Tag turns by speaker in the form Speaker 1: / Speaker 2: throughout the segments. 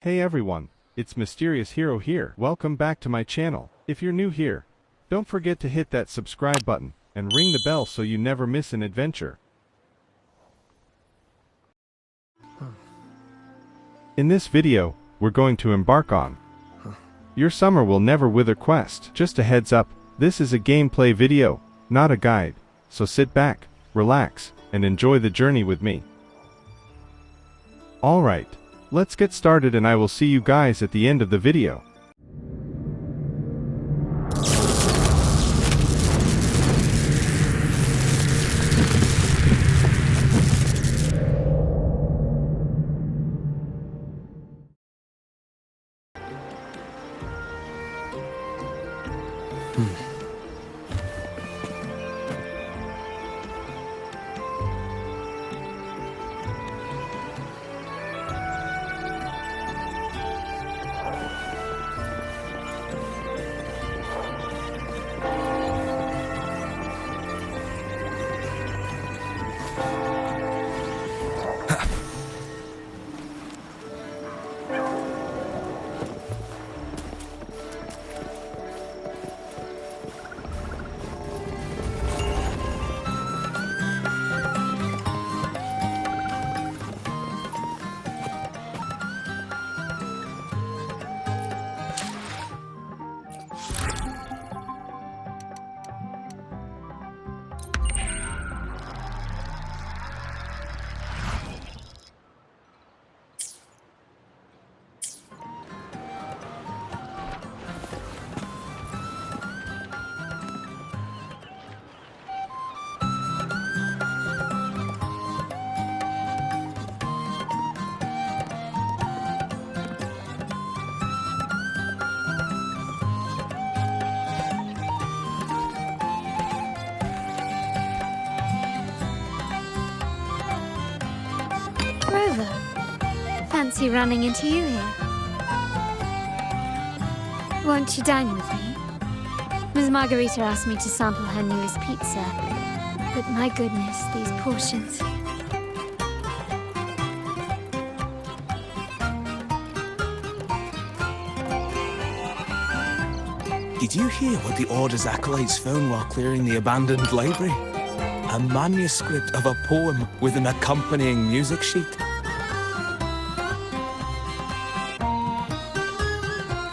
Speaker 1: Hey everyone, it's Mysterious Hero here. Welcome back to my channel. If you're new here, don't forget to hit that subscribe button and ring the bell so you never miss an adventure. In this video, we're going to embark on Your Summer Will Never Wither Quest. Just a heads up, this is a gameplay video, not a guide, so sit back, relax, and enjoy the journey with me. Alright, let's get started and I will see you guys at the end of the video.
Speaker 2: Fancy running into you here. Won't you dine with me? Ms. Margarita asked me to sample her newest pizza, but my goodness, these portions.
Speaker 3: Did you hear what the Order's acolytes found while clearing the abandoned library? A manuscript of a poem with an accompanying music sheet.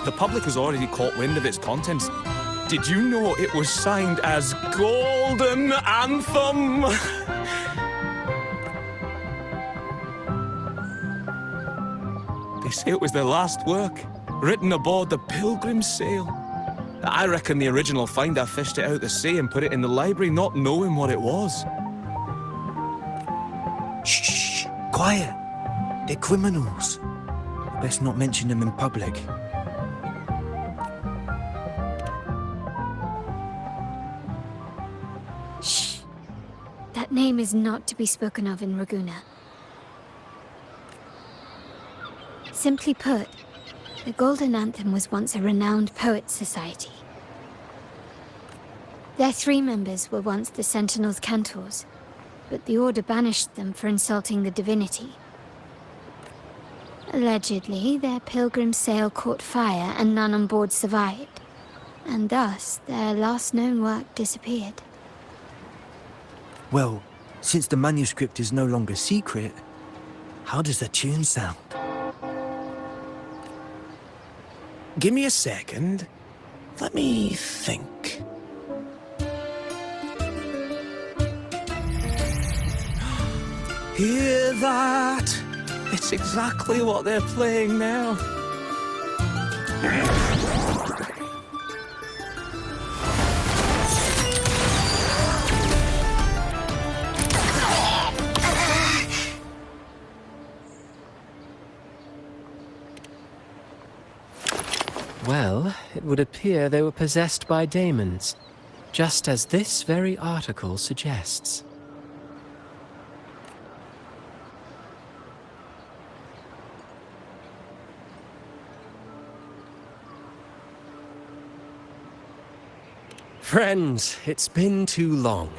Speaker 3: The public has already caught wind of its contents. Did you know it was signed as Golden Anthem? They say it was their last work, written aboard the Pilgrim's Sail. I reckon the original finder fished it out the sea and put it in the library, not knowing what it was.
Speaker 4: Shh, quiet. They're criminals. Best not mention them in public.
Speaker 2: Shh. That name is not to be spoken of in Ragusa. Simply put, the Golden Anthem was once a renowned poets' society. Their 3 members were once the Sentinel's cantors, but the Order banished them for insulting the divinity. Allegedly, their pilgrim sail caught fire and none on board survived, and thus their last known work disappeared.
Speaker 4: Well, since the manuscript is no longer secret, how does the tune sound?
Speaker 3: Give me a second. Let me think. Hear that? It's exactly what they're playing now.
Speaker 5: Well, it would appear they were possessed by daemons, just as this very article suggests. Friends, it's been too long.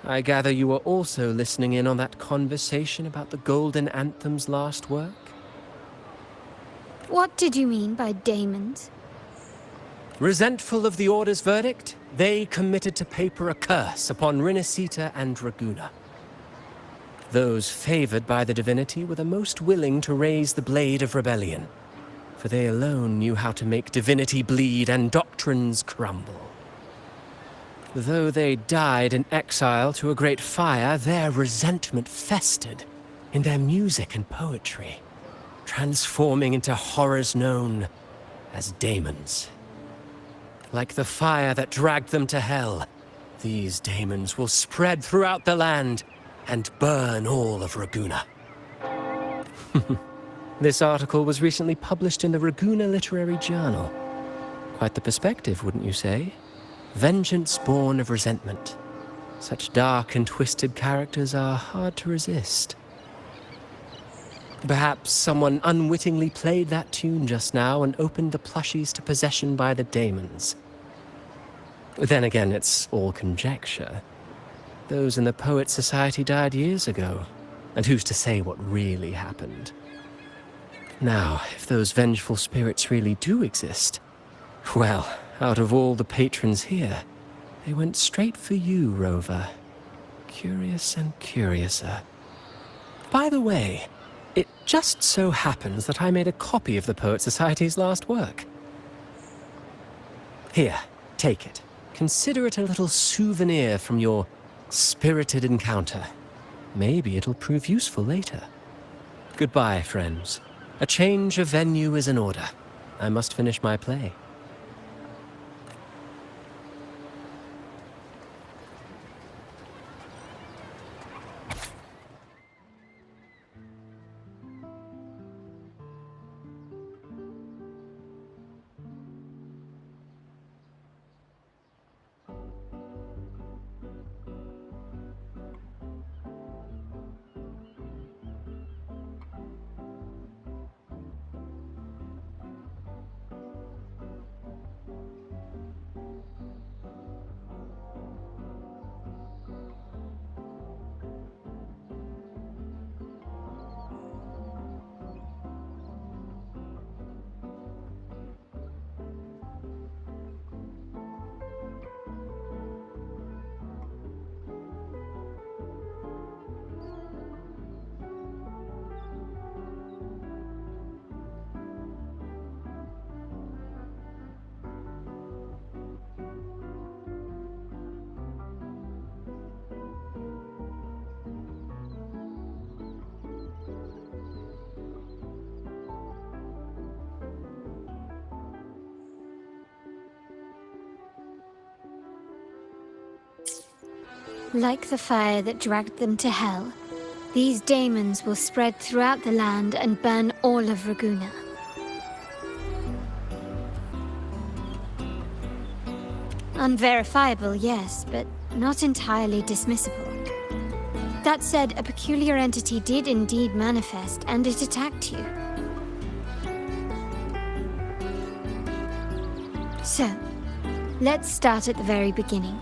Speaker 5: I gather you were also listening in on that conversation about the Golden Anthem's last work?
Speaker 2: What did you mean by daemons?
Speaker 5: Resentful of the Order's verdict, they committed to paper a curse upon Rinasita and Raguna. Those favored by the divinity were the most willing to raise the blade of rebellion, for they alone knew how to make divinity bleed and doctrines crumble. Though they died in exile to a great fire, their resentment festered in their music and poetry, transforming into horrors known as daemons. Like the fire that dragged them to hell, these daemons will spread throughout the land and burn all of Raguna. This article was recently published in the Raguna Literary Journal. Quite the perspective, wouldn't you say? Vengeance born of resentment. Such dark and twisted characters are hard to resist. Perhaps someone unwittingly played that tune just now and opened the plushies to possession by the daemons. Then again, it's all conjecture. Those in the Poets' Society died years ago, and who's to say what really happened? Now, if those vengeful spirits really do exist, well, out of all the patrons here, they went straight for you, Rover. Curious and curiouser. By the way, it just so happens that I made a copy of the Poets' Society's last work. Here, take it. Consider it a little souvenir from your spirited encounter. Maybe it'll prove useful later. Goodbye, friends. A change of venue is in order. I must finish my play.
Speaker 2: Like the fire that dragged them to hell, these daemons will spread throughout the land and burn all of Raguna. Unverifiable, yes, but not entirely dismissible. That said, a peculiar entity did indeed manifest, and it attacked you. So, let's start at the very beginning.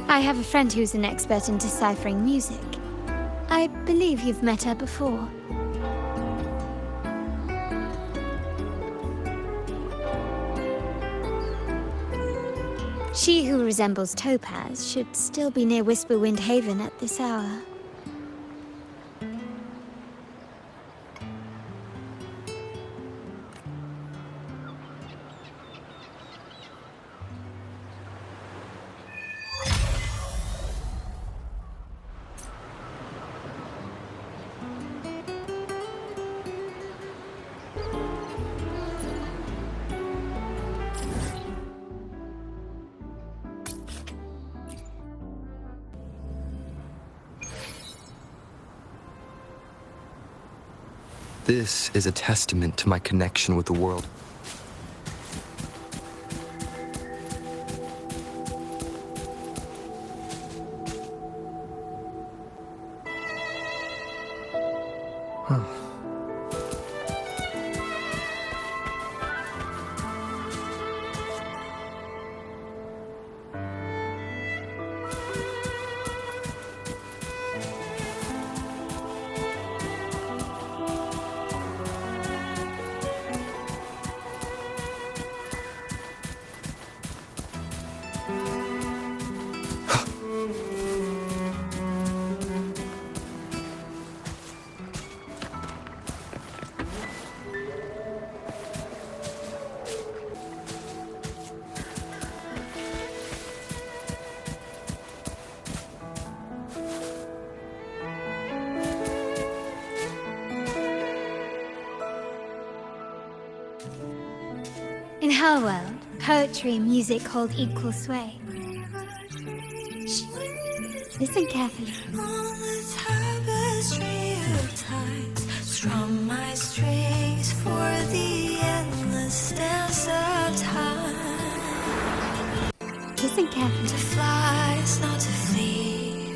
Speaker 2: I have a friend who's an expert in deciphering music. I believe you've met her before. She who resembles Topaz should still be near Whisperwind Haven at this hour.
Speaker 6: This is a testament to my connection with the world.
Speaker 2: In her world, poetry and music hold equal sway. Shh. Listen carefully.
Speaker 7: On the tapestry of times, strum my strings for the endless dance of time.
Speaker 2: Listen carefully.
Speaker 7: To fly is not to flee,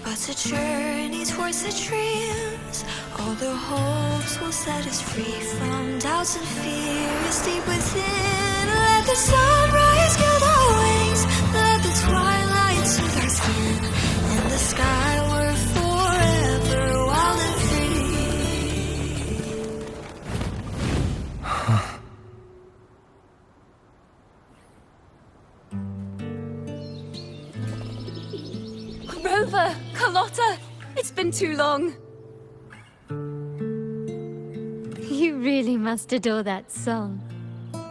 Speaker 7: but to journey towards the dreams. All the hopes will set us free from doubts and fears deep within. Let the sunrise gild our wings, let the twilight soothe our skin. In the sky we're forever wild and free.
Speaker 8: Rover! Carlotta! It's been too long.
Speaker 2: You really must adore that song.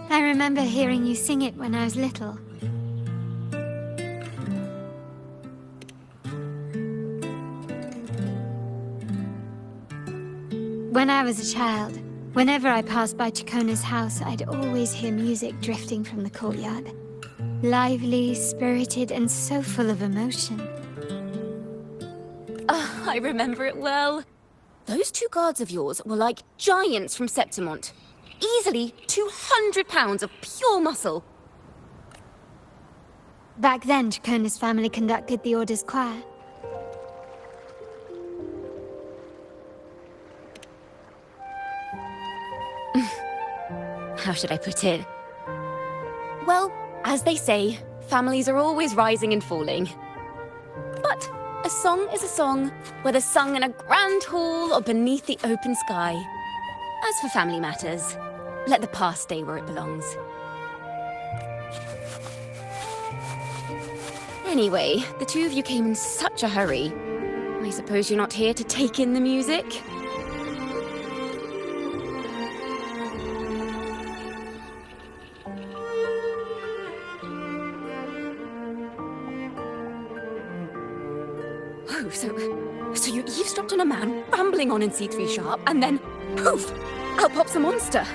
Speaker 2: I remember hearing you sing it when I was little. When I was a child, whenever I passed by Chacona's house, I'd always hear music drifting from the courtyard. Lively, spirited, and so full of emotion.
Speaker 8: I remember it well. Those two guards of yours were like giants from Septimont. Easily 200 pounds of pure muscle.
Speaker 2: Back then, Chacona's family conducted the Order's choir.
Speaker 8: How should I put it? Well, as they say, families are always rising and falling. But a song is a song, whether sung in a grand hall or beneath the open sky. As for family matters, let the past stay where it belongs. Anyway, the two of you came in such a hurry. I suppose you're not here to take in the music? Oh, so you eavesdropped on a man rambling on in C3 Sharp, and then, poof, out pops a monster.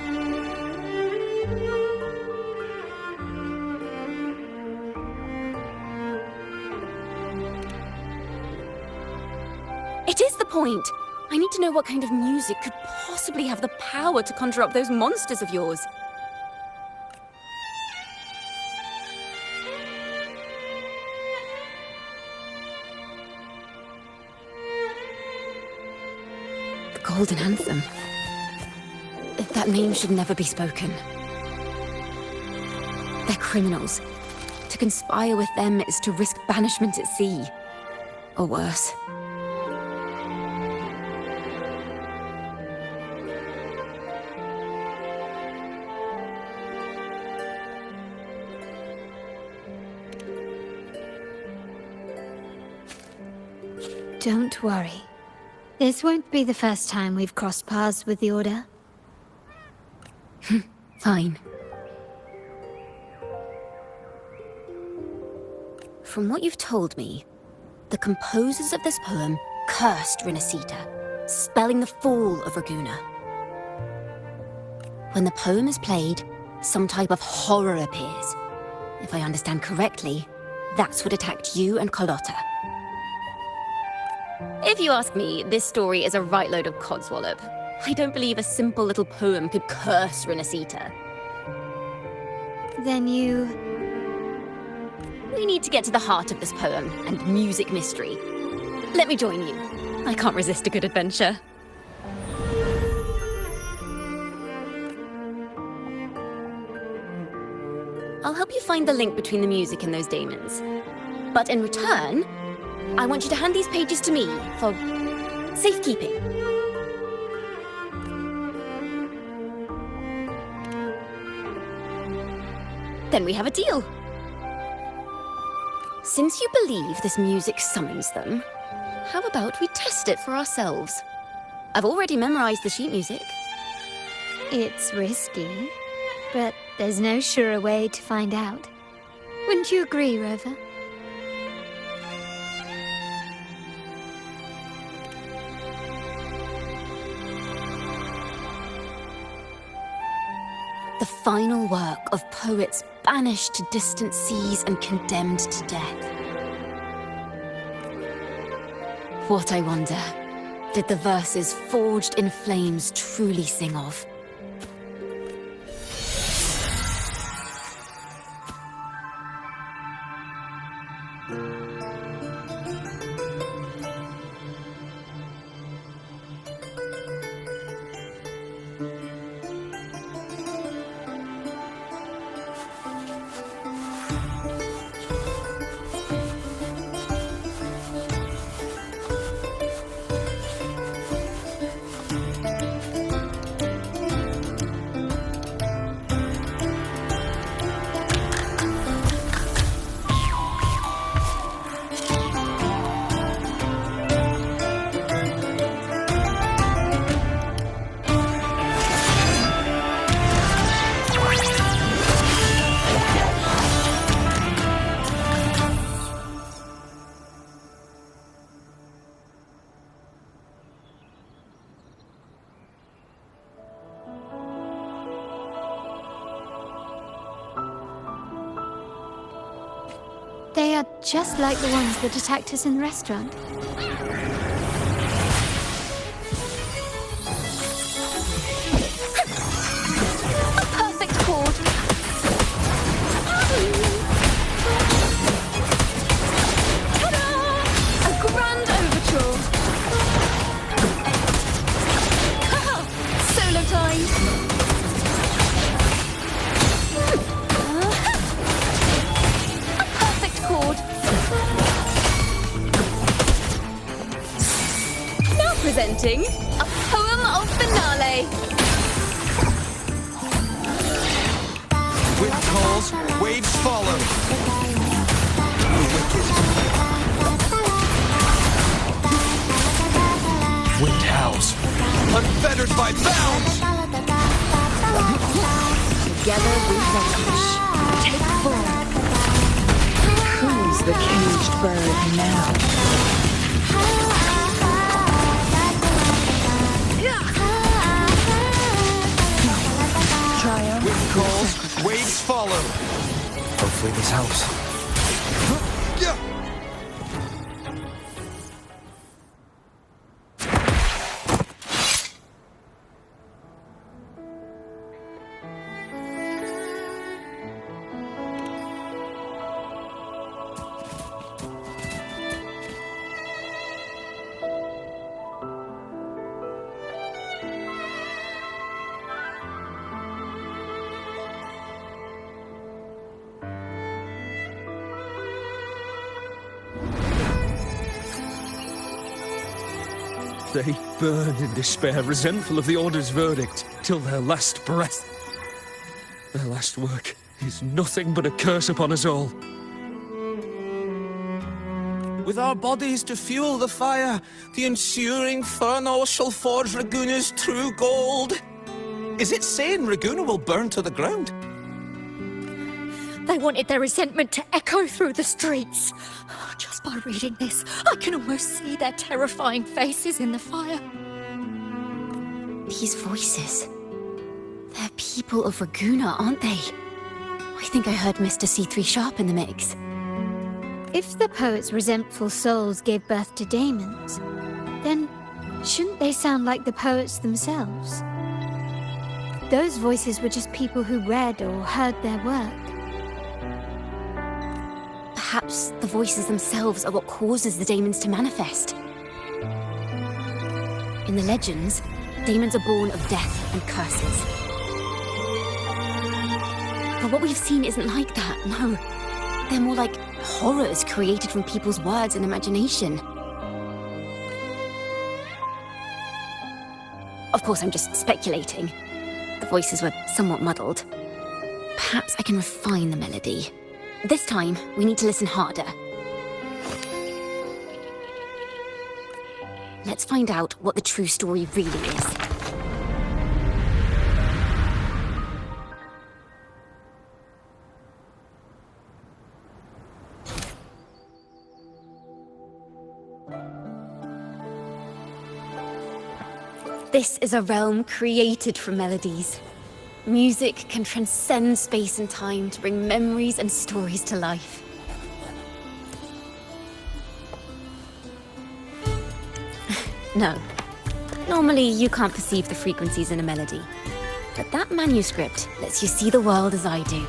Speaker 8: It is the point. I need to know what kind of music could possibly have the power to conjure up those monsters of yours. Golden Anthem. That name should never be spoken. They're criminals. To conspire with them is to risk banishment at sea. Or worse.
Speaker 2: Don't worry. This won't be the first time we've crossed paths with the Order.
Speaker 8: Fine. From what you've told me, the composers of this poem cursed Rinasita, spelling the fall of Raguna. When the poem is played, some type of horror appears. If I understand correctly, that's what attacked you and Carlotta. If you ask me, this story is a right load of codswallop. I don't believe a simple little poem could curse Rinasita.
Speaker 2: Then you...
Speaker 8: We need to get to the heart of this poem and music mystery. Let me join you. I can't resist a good adventure. I'll help you find the link between the music and those daemons. But in return, I want you to hand these pages to me for safekeeping. Then we have a deal. Since you believe this music summons them, how about we test it for ourselves? I've already memorized the sheet music.
Speaker 2: It's risky, but there's no surer way to find out. Wouldn't you agree, Rover?
Speaker 8: The final work of poets banished to distant seas and condemned to death. What, I wonder, did the verses forged in flames truly sing of?
Speaker 2: They are just like the ones that attacked us in the restaurant.
Speaker 8: A perfect chord! Ta-da! A grand overture! Solo time! Now presenting a poem of finale.
Speaker 3: Wind calls, waves follow. The wicked. Wind howls, unfettered by bounds.
Speaker 8: Together we vanquish. Take form.
Speaker 9: Who's the caged bird now? Triumph.
Speaker 3: Wind calls, waves follow.
Speaker 4: Hopefully this helps.
Speaker 3: They burn in despair, resentful of the Order's verdict, till their last breath. Their last work is nothing but a curse upon us all. With our bodies to fuel the fire, the ensuing furnace shall forge Raguna's true gold. Is it saying Raguna will burn to the ground?
Speaker 10: They wanted their resentment to echo through the streets. Just by reading this, I can almost see their terrifying faces in the fire.
Speaker 8: These voices. They're people of Raguna, aren't they? I think I heard Mr. C3 Sharp in the mix.
Speaker 2: If the poet's resentful souls gave birth to daemons, then shouldn't they sound like the poets themselves? Those voices were just people who read or heard their work.
Speaker 8: Perhaps the voices themselves are what causes the daemons to manifest. In the legends, daemons are born of death and curses. But what we've seen isn't like that, no. They're more like horrors created from people's words and imagination. Of course, I'm just speculating. The voices were somewhat muddled. Perhaps I can refine the melody. This time, we need to listen harder. Let's find out what the true story really is. This is a realm created from melodies. Music can transcend space and time to bring memories and stories to life. No. Normally, you can't perceive the frequencies in a melody. But that manuscript lets you see the world as I do.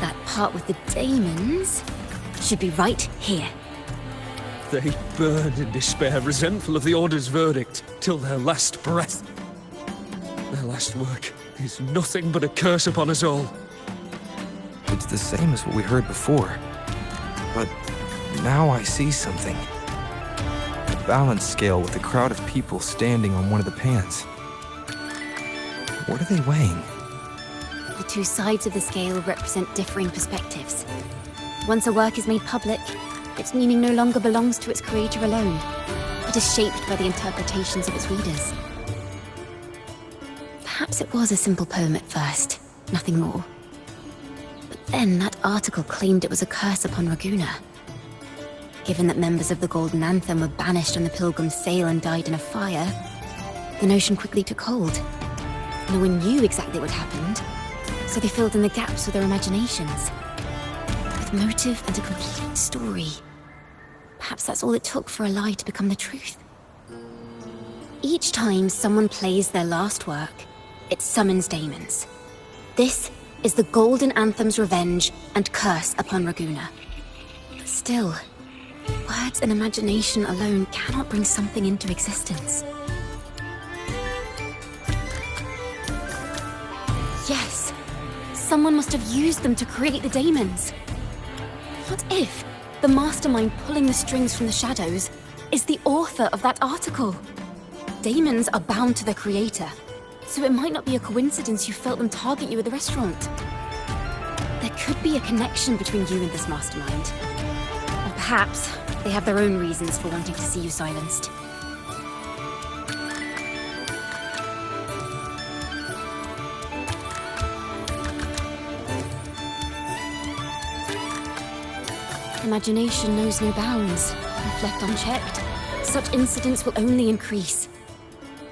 Speaker 8: That part with the daemons should be right here.
Speaker 3: They burn in despair, resentful of the Order's verdict, till their last breath. Their last work is nothing but a curse upon us all.
Speaker 6: It's the same as what we heard before. But now I see something. A balance scale with a crowd of people standing on one of the pans. What are they weighing?
Speaker 8: The two sides of the scale represent differing perspectives. Once a work is made public, its meaning no longer belongs to its creator alone, but is shaped by the interpretations of its readers. Perhaps it was a simple poem at first, nothing more. But then that article claimed it was a curse upon Raguna. Given that members of the Golden Anthem were banished on the Pilgrim's Sail and died in a fire, the notion quickly took hold. No one knew exactly what happened, so they filled in the gaps with their imaginations. With motive and a complete story. Perhaps that's all it took for a lie to become the truth. Each time someone plays their last work, it summons daemons. This is the Golden Anthem's revenge and curse upon Raguna. But still, words and imagination alone cannot bring something into existence. Yes, someone must have used them to create the daemons. What if the mastermind pulling the strings from the shadows is the author of that article? Daemons are bound to their creator, so it might not be a coincidence you felt them target you at the restaurant. There could be a connection between you and this mastermind. Or perhaps they have their own reasons for wanting to see you silenced. Imagination knows no bounds. If left unchecked, such incidents will only increase.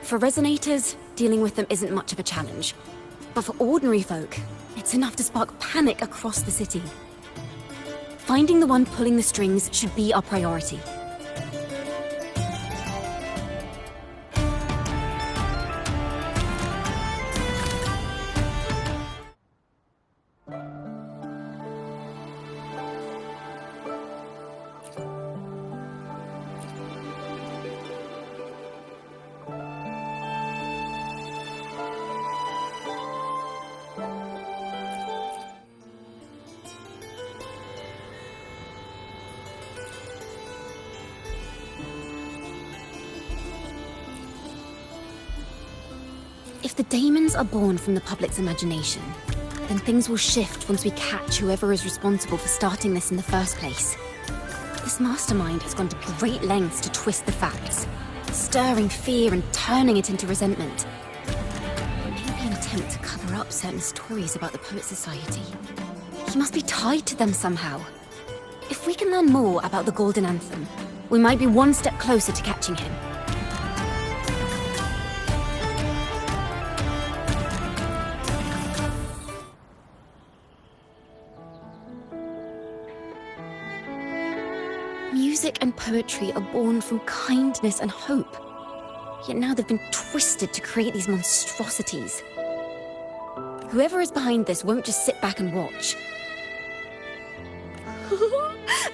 Speaker 8: For resonators, dealing with them isn't much of a challenge. But for ordinary folk, it's enough to spark panic across the city. Finding the one pulling the strings should be our priority. If the daemons are born from the public's imagination, then things will shift once we catch whoever is responsible for starting this in the first place. This mastermind has gone to great lengths to twist the facts, stirring fear and turning it into resentment. Maybe an attempt to cover up certain stories about the Poet Society. He must be tied to them somehow. If we can learn more about the Golden Anthem, we might be one step closer to catching him. Music and poetry are born from kindness and hope. Yet now they've been twisted to create these monstrosities. Whoever is behind this won't just sit back and watch.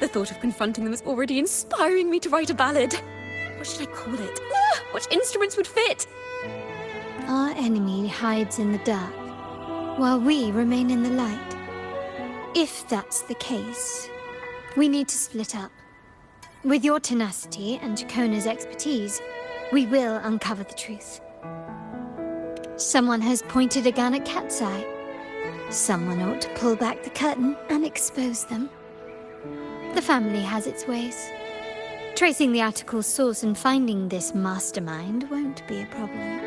Speaker 8: The thought of confronting them is already inspiring me to write a ballad. What should I call it? Which instruments would fit?
Speaker 2: Our enemy hides in the dark, while we remain in the light. If that's the case, we need to split up. With your tenacity and Jacona's expertise, we will uncover the truth. Someone has pointed a gun at Cat's Eye. Someone ought to pull back the curtain and expose them. The family has its ways. Tracing the article's source and finding this mastermind won't be a problem.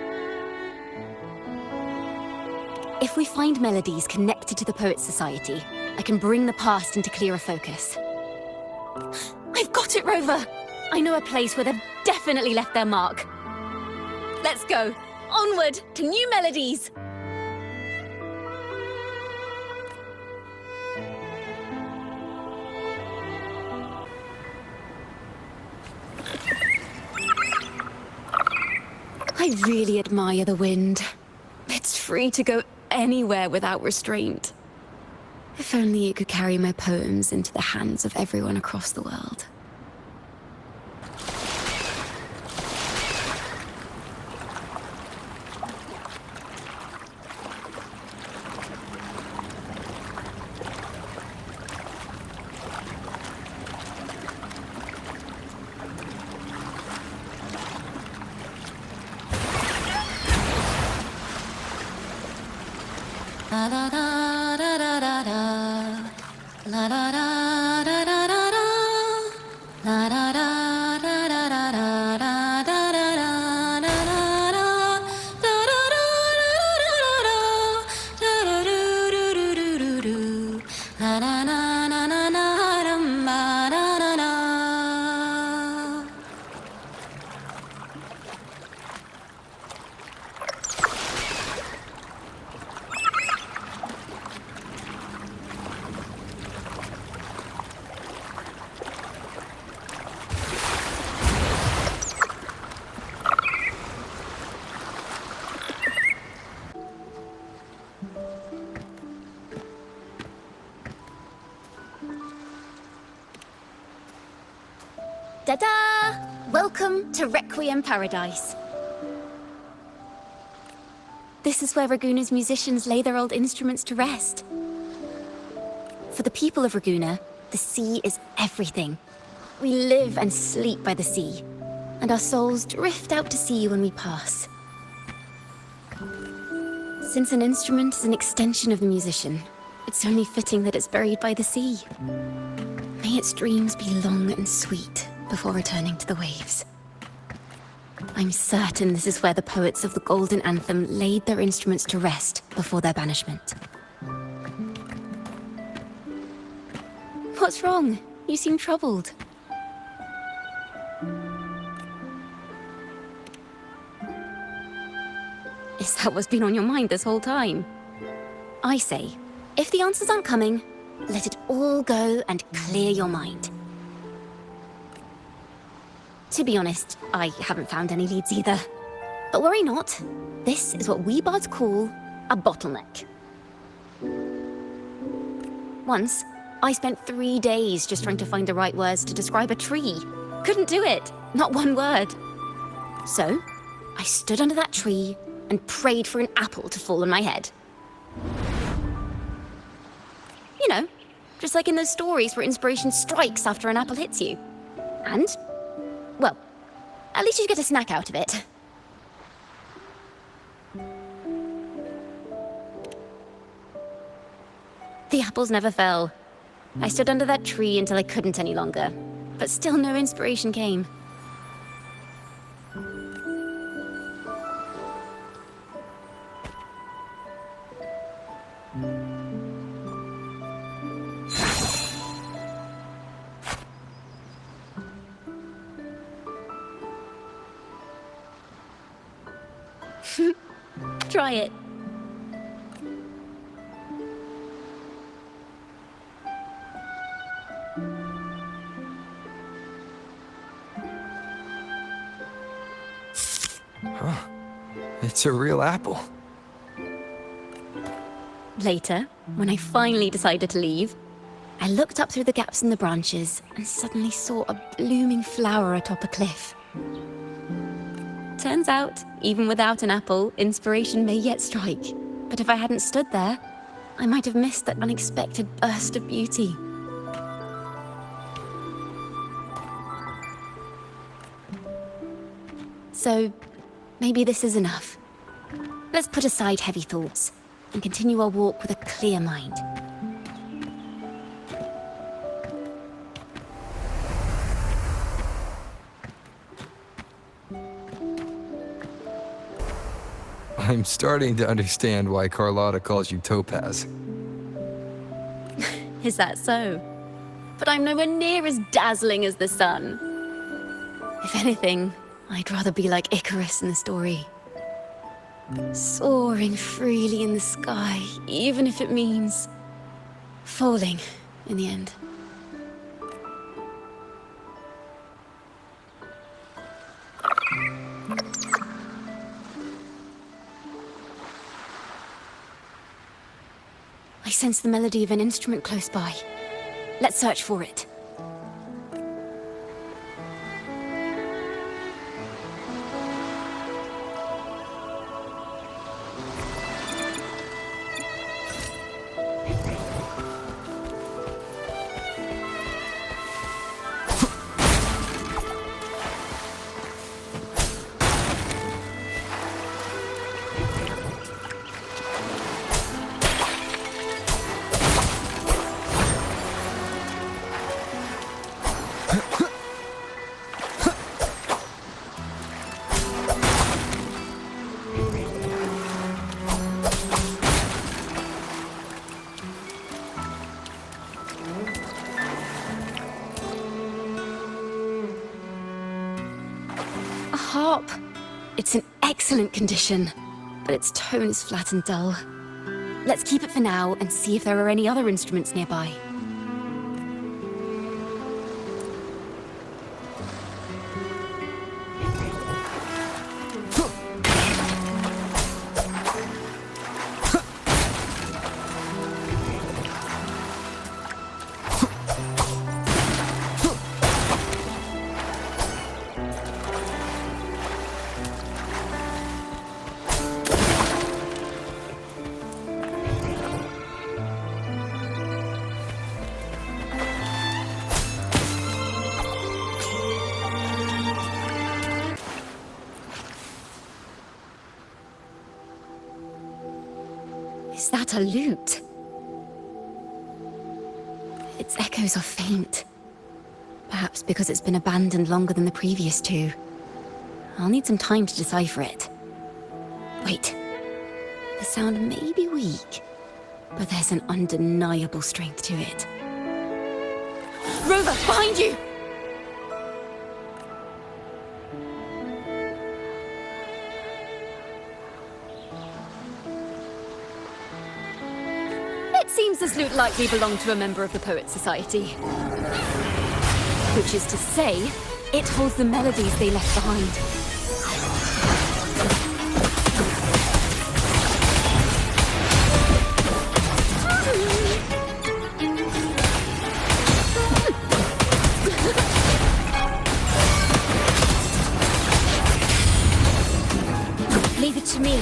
Speaker 8: If we find melodies connected to the Poets Society, I can bring the past into clearer focus. I've got it, Rover! I know a place where they've definitely left their mark. Let's go! Onward to new melodies! I really admire the wind. It's free to go anywhere without restraint. If only it could carry my poems into the hands of everyone across the world. La da da da da da da. La da da da da da da. La da da da da da da da da da da da da da. Da da da da da da da da. Da da do do do do do do. La na na na na na dum ba da da da. Ta-da! Welcome to Requiem Paradise. This is where Raguna's musicians lay their old instruments to rest. For the people of Raguna, the sea is everything. We live and sleep by the sea, and our souls drift out to sea when we pass. Since an instrument is an extension of the musician, it's only fitting that it's buried by the sea. May its dreams be long and sweet before returning to the waves. I'm certain this is where the poets of the Golden Anthem laid their instruments to rest before their banishment. What's wrong? You seem troubled. Is that what's been on your mind this whole time? I say, if the answers aren't coming, let it all go and clear your mind. To be honest, I haven't found any leads either. But worry not. This is what we bards call a bottleneck. Once, I spent 3 days just trying to find the right words to describe a tree. Couldn't do it. Not one word. So, I stood under that tree and prayed for an apple to fall on my head. You know, just like in those stories where inspiration strikes after an apple hits you. And, well, at least you get a snack out of it. The apples never fell. I stood under that tree until I couldn't any longer, but still no inspiration came. Try it.
Speaker 6: Huh. It's a real apple.
Speaker 8: Later, when I finally decided to leave, I looked up through the gaps in the branches and suddenly saw a blooming flower atop a cliff. Turns out, even without an apple, inspiration may yet strike. But if I hadn't stood there, I might have missed that unexpected burst of beauty. So, maybe this is enough. Let's put aside heavy thoughts and continue our walk with a clear mind.
Speaker 6: I'm starting to understand why Carlotta calls you Topaz.
Speaker 8: Is that so? But I'm nowhere near as dazzling as the sun. If anything, I'd rather be like Icarus in the story. Soaring freely in the sky, even if it means falling in the end. I sense the melody of an instrument close by. Let's search for it. Harp. It's in excellent condition, but its tone is flat and dull. Let's keep it for now and see if there are any other instruments nearby. Is that a lute? Its echoes are faint. Perhaps because it's been abandoned longer than the previous two. I'll need some time to decipher it. Wait. The sound may be weak, but there's an undeniable strength to it. Rover, behind you! Seems this lute likely belonged to a member of the Poets Society. Which is to say, it holds the melodies they left behind.
Speaker 2: Leave it to me.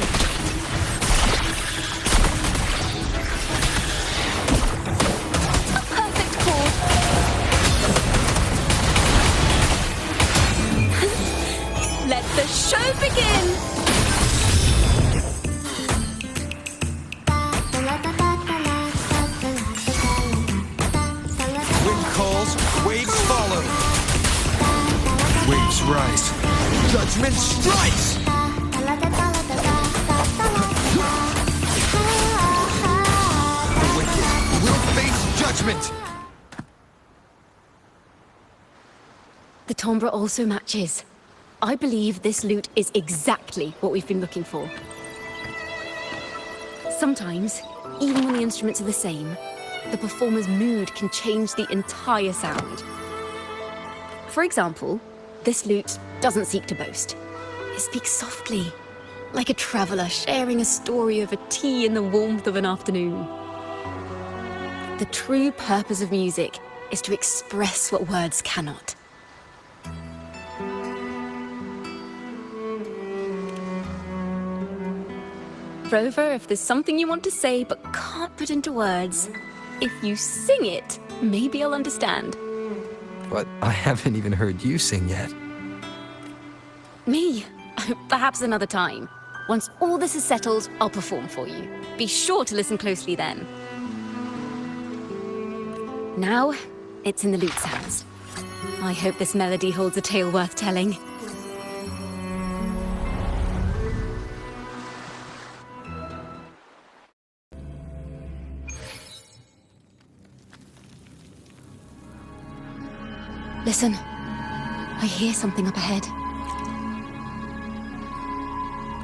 Speaker 8: Let the show begin!
Speaker 11: Wind calls, waves follow. Waves rise. Judgment strikes! The wicked will face judgment!
Speaker 8: The timbre also matches. I believe this lute is exactly what we've been looking for. Sometimes, even when the instruments are the same, the performer's mood can change the entire sound. For example, this lute doesn't seek to boast. It speaks softly, like a traveler sharing a story over tea in the warmth of an afternoon. The true purpose of music is to express what words cannot. Rover, if there's something you want to say but can't put into words, if you sing it, maybe I'll understand.
Speaker 6: But I haven't even heard you sing yet.
Speaker 8: Me? Perhaps another time. Once all this is settled, I'll perform for you. Be sure to listen closely then. Now, it's in the lute sounds. I hope this melody holds a tale worth telling. Listen. I hear something up ahead.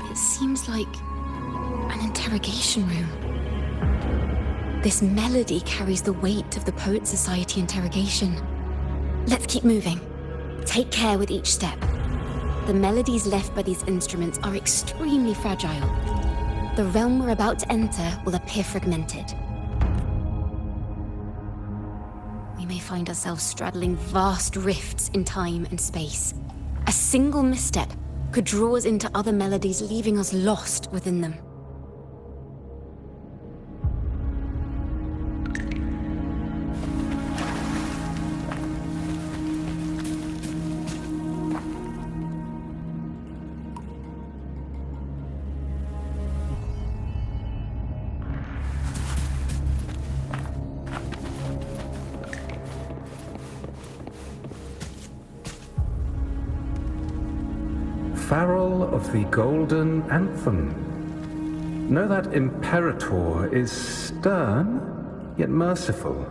Speaker 8: It seems like an interrogation room. This melody carries the weight of the Poets Society interrogation. Let's keep moving. Take care with each step. The melodies left by these instruments are extremely fragile. The realm we're about to enter will appear fragmented. we may find ourselves straddling vast rifts in time and space. A single misstep could draw us into other melodies, leaving us lost within them.
Speaker 12: Farrell of the Golden Anthem. Know that Imperator is stern, yet merciful.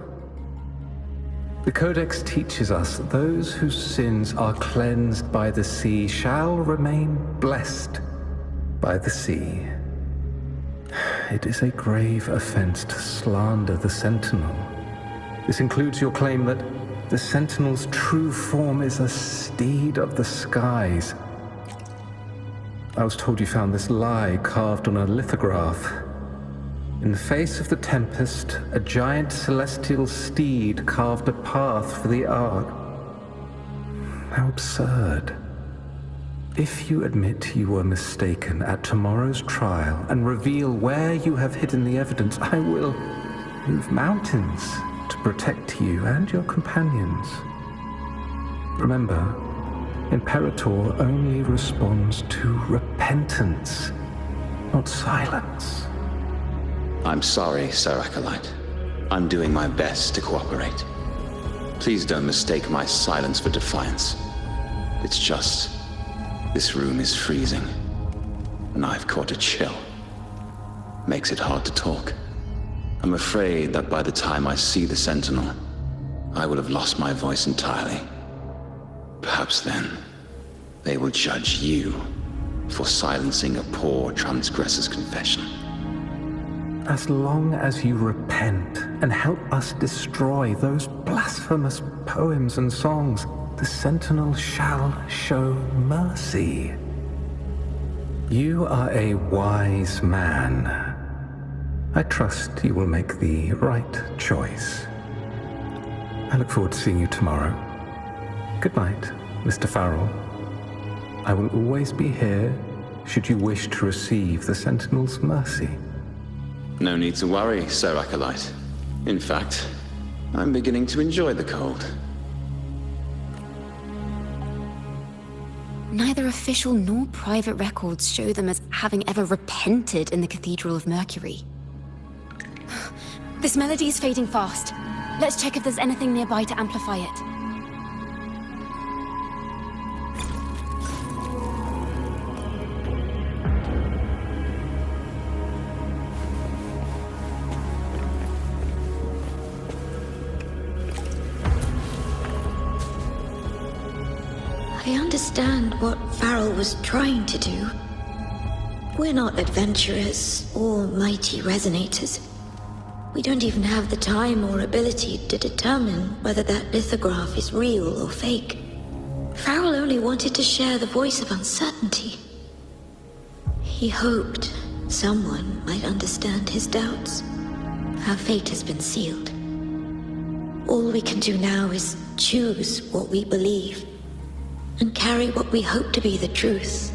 Speaker 12: The Codex teaches us that those whose sins are cleansed by the sea shall remain blessed by the sea. It is a grave offense to slander the Sentinel. This includes your claim that the Sentinel's true form is a steed of the skies. I was told you found this lie carved on a lithograph. In the face of the tempest, a giant celestial steed carved a path for the Ark. How absurd. If you admit you were mistaken at tomorrow's trial and reveal where you have hidden the evidence, I will move mountains to protect you and your companions. Remember, Imperator only responds to repentance, not silence.
Speaker 13: I'm sorry, Sir Acolyte. I'm doing my best to cooperate. Please don't mistake my silence for defiance. It's just, this room is freezing, and I've caught a chill. Makes it hard to talk. I'm afraid that by the time I see the Sentinel, I will have lost my voice entirely. Perhaps then, they will judge you for silencing a poor transgressor's confession.
Speaker 12: As long as you repent and help us destroy those blasphemous poems and songs, the Sentinel shall show mercy. You are a wise man. I trust you will make the right choice. I look forward to seeing you tomorrow. Good night, Mr. Farrell. I will always be here should you wish to receive the Sentinel's mercy.
Speaker 13: No need to worry, Sir Acolyte. In fact, I'm beginning to enjoy the cold.
Speaker 8: Neither official nor private records show them as having ever repented in the Cathedral of Mercury. This melody is fading fast. Let's check if there's anything nearby to amplify it.
Speaker 14: I understand what Farrell was trying to do. We're not adventurers or mighty resonators. We don't even have the time or ability to determine whether that lithograph is real or fake. Farrell only wanted to share the voice of uncertainty. He hoped someone might understand his doubts. Our fate has been sealed. All we can do now is choose what we believe and carry what we hope to be the truth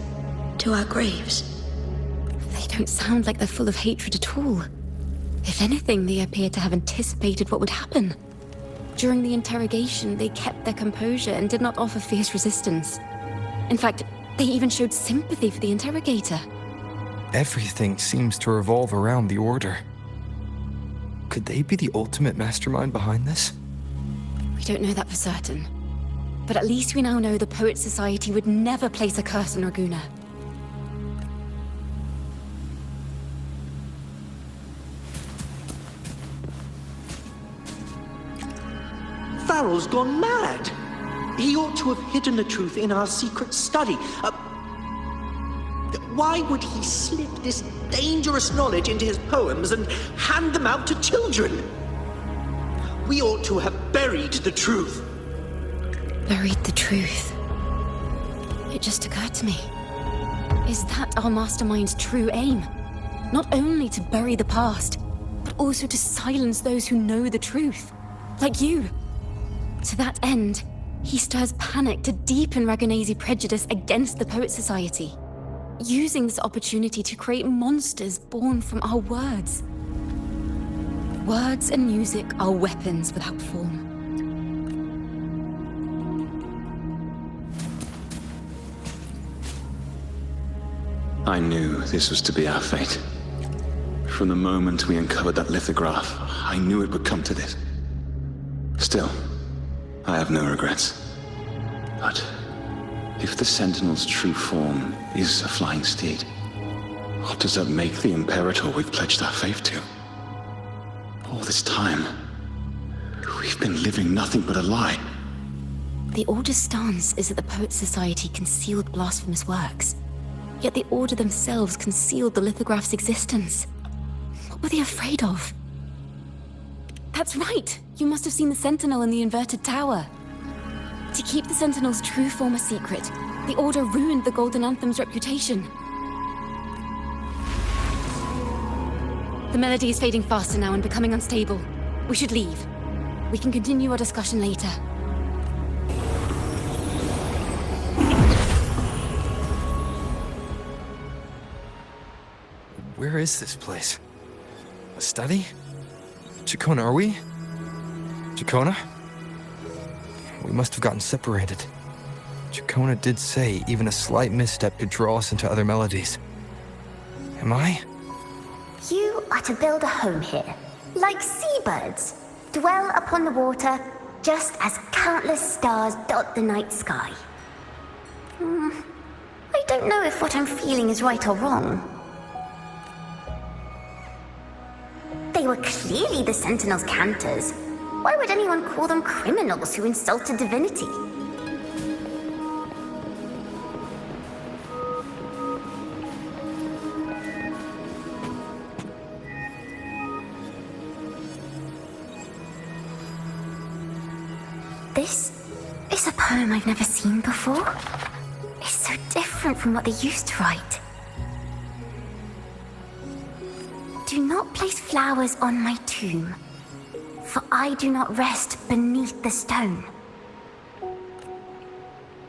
Speaker 14: to our graves.
Speaker 8: They don't sound like they're full of hatred at all. If anything, they appear to have anticipated what would happen. During the interrogation, they kept their composure and did not offer fierce resistance. In fact, they even showed sympathy for the interrogator.
Speaker 6: Everything seems to revolve around the Order. Could they be the ultimate mastermind behind this?
Speaker 8: We don't know that for certain. But at least we now know the Poets Society would never place a curse on Raguna.
Speaker 15: Farrell's gone mad. He ought to have hidden the truth in our secret study. Why would he slip this dangerous knowledge into his poems and hand them out to children? We ought to have buried the truth.
Speaker 8: Buried the truth. It just occurred to me. Is that our mastermind's true aim? Not only to bury the past, but also to silence those who know the truth. Like you. To that end, he stirs panic to deepen Ragonese prejudice against the Poet Society, using this opportunity to create monsters born from our words. Words and music are weapons without form.
Speaker 13: I knew this was to be our fate. From the moment we uncovered that lithograph, I knew it would come to this. Still, I have no regrets. But if the Sentinel's true form is a flying steed, what does that make the Imperator we've pledged our faith to? All this time, we've been living nothing but a lie.
Speaker 8: The Order's stance is that the Poet Society concealed blasphemous works, yet the Order themselves concealed the lithograph's existence. What were they afraid of? That's right! You must have seen the Sentinel in the inverted tower. To keep the Sentinel's true form a secret, the Order ruined the Golden Anthem's reputation. The melody is fading faster now and becoming unstable. We should leave. We can continue our discussion later.
Speaker 6: Where is this place? A study? Chacona, are we? Chacona? We must have gotten separated. Chacona did say even a slight misstep could draw us into other melodies. Am I?
Speaker 16: You are to build a home here, like seabirds. Dwell upon the water, just as countless stars dot the night sky. I don't know if what I'm feeling is right or wrong. They were clearly the Sentinel's cantors. Why would anyone call them criminals who insulted divinity? This is a poem I've never seen before. It's so different from what they used to write. Do not place flowers on my tomb, for I do not rest beneath the stone.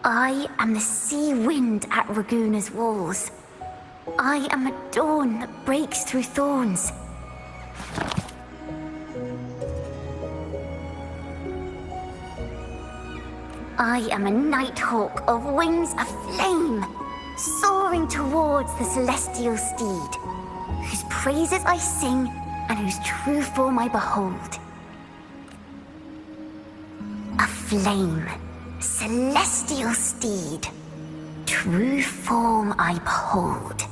Speaker 16: I am the sea wind at Raguna's walls. I am a dawn that breaks through thorns. I am a nighthawk of wings aflame, soaring towards the celestial steed, whose praises I sing and whose true form I behold. A flame, celestial steed, true form I behold.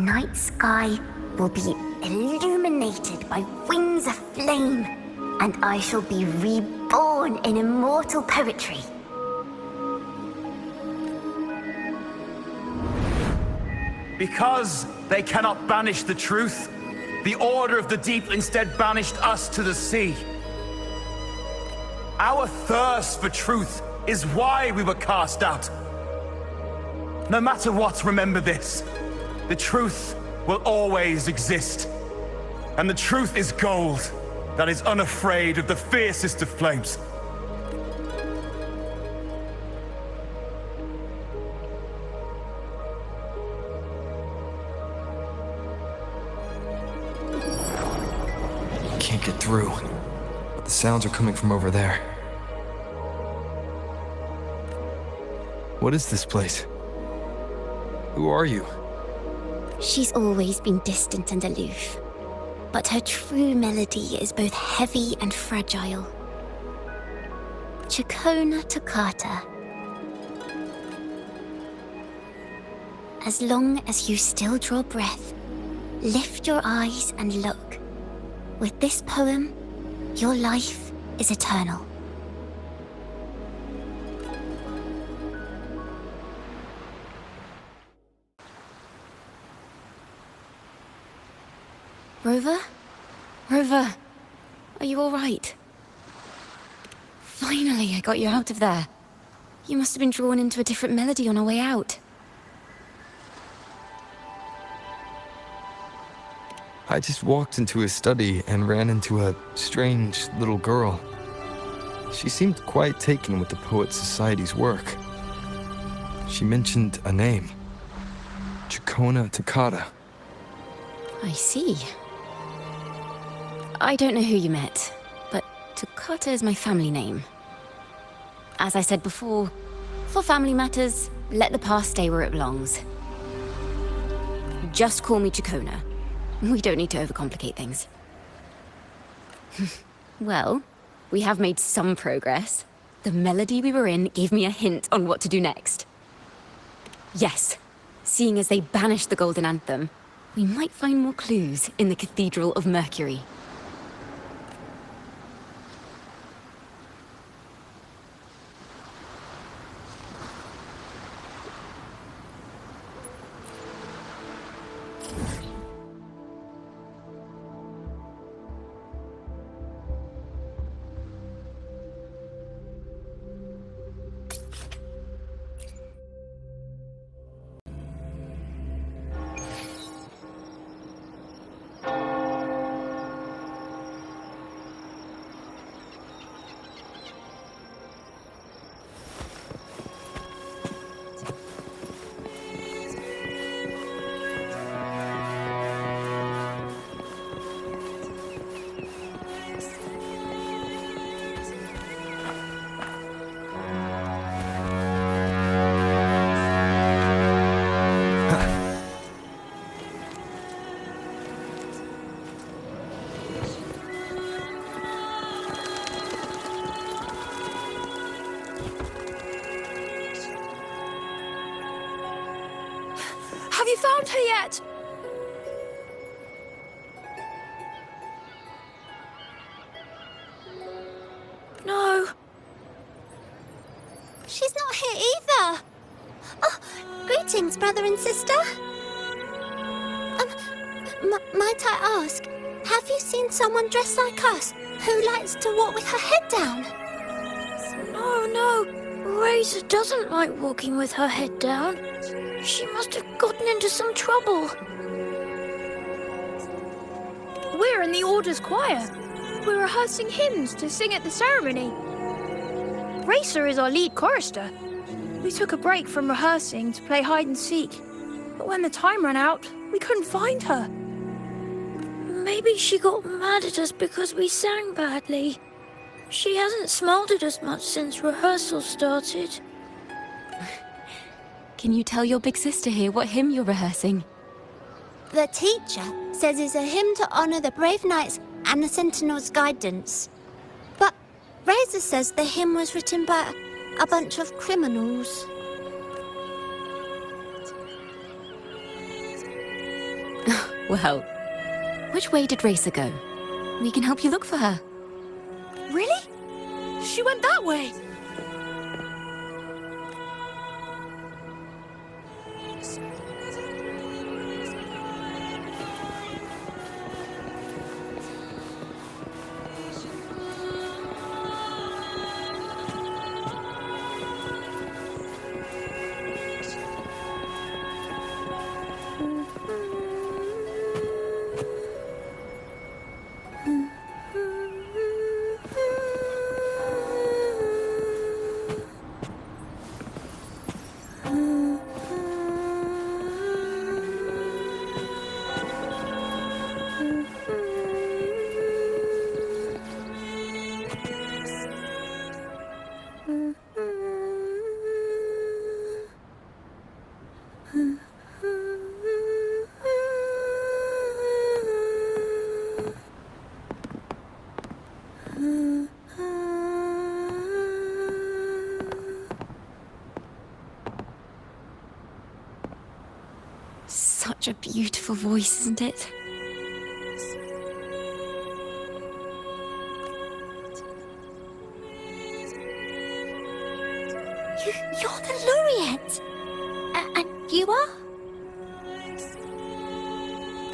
Speaker 16: night sky will be illuminated by wings of flame, and I shall be reborn in immortal poetry.
Speaker 17: Because they cannot banish the truth, the Order of the Deep instead banished us to the sea. Our thirst for truth is why we were cast out. No matter what, remember this. The truth will always exist. And the truth is gold that is unafraid of the fiercest of flames.
Speaker 6: Can't get through, but the sounds are coming from over there. What is this place? Who are you?
Speaker 16: She's always been distant and aloof, but her true melody is both heavy and fragile. Chacona Toccata. As long as you still draw breath, lift your eyes and look. With this poem, your life is eternal. Rover? Rover, are you all right? Finally, I got you out of there. You must have been drawn into a different melody on our way out.
Speaker 6: I just walked into his study and ran into a strange little girl. She seemed quite taken with the Poet Society's work. She mentioned a name. Chacona Toccata.
Speaker 8: I see. I don't know who you met, but Toccata is my family name. As I said before, for family matters, let the past stay where it belongs. Just call me Chacona. We don't need to overcomplicate things. Well, we have made some progress. The melody we were in gave me a hint on what to do next. Yes, seeing as they banished the Golden Anthem, we might find more clues in the Cathedral of Mercury.
Speaker 10: Have you found her yet? No.
Speaker 14: She's not here either. Oh, greetings, brother and sister. Might I ask, have you seen someone dressed like us who likes to walk with her head down?
Speaker 10: No. Razor doesn't like walking with her head down. She must have gotten into some trouble. We're in the Order's choir. We're rehearsing hymns to sing at the ceremony. Racer is our lead chorister. We took a break from rehearsing to play hide and seek. But when the time ran out, we couldn't find her. Maybe she got mad at us because we sang badly. She hasn't smiled at us much since rehearsal started.
Speaker 8: Can you tell your big sister here what hymn you're rehearsing?
Speaker 14: The teacher says it's a hymn to honor the brave knights and the Sentinel's guidance. But Razor says the hymn was written by a bunch of criminals.
Speaker 8: Well, which way did Racer go? We can help you look for her.
Speaker 10: Really? She went that way.
Speaker 8: Such a beautiful voice, isn't it?
Speaker 2: You're the laureate! And you are?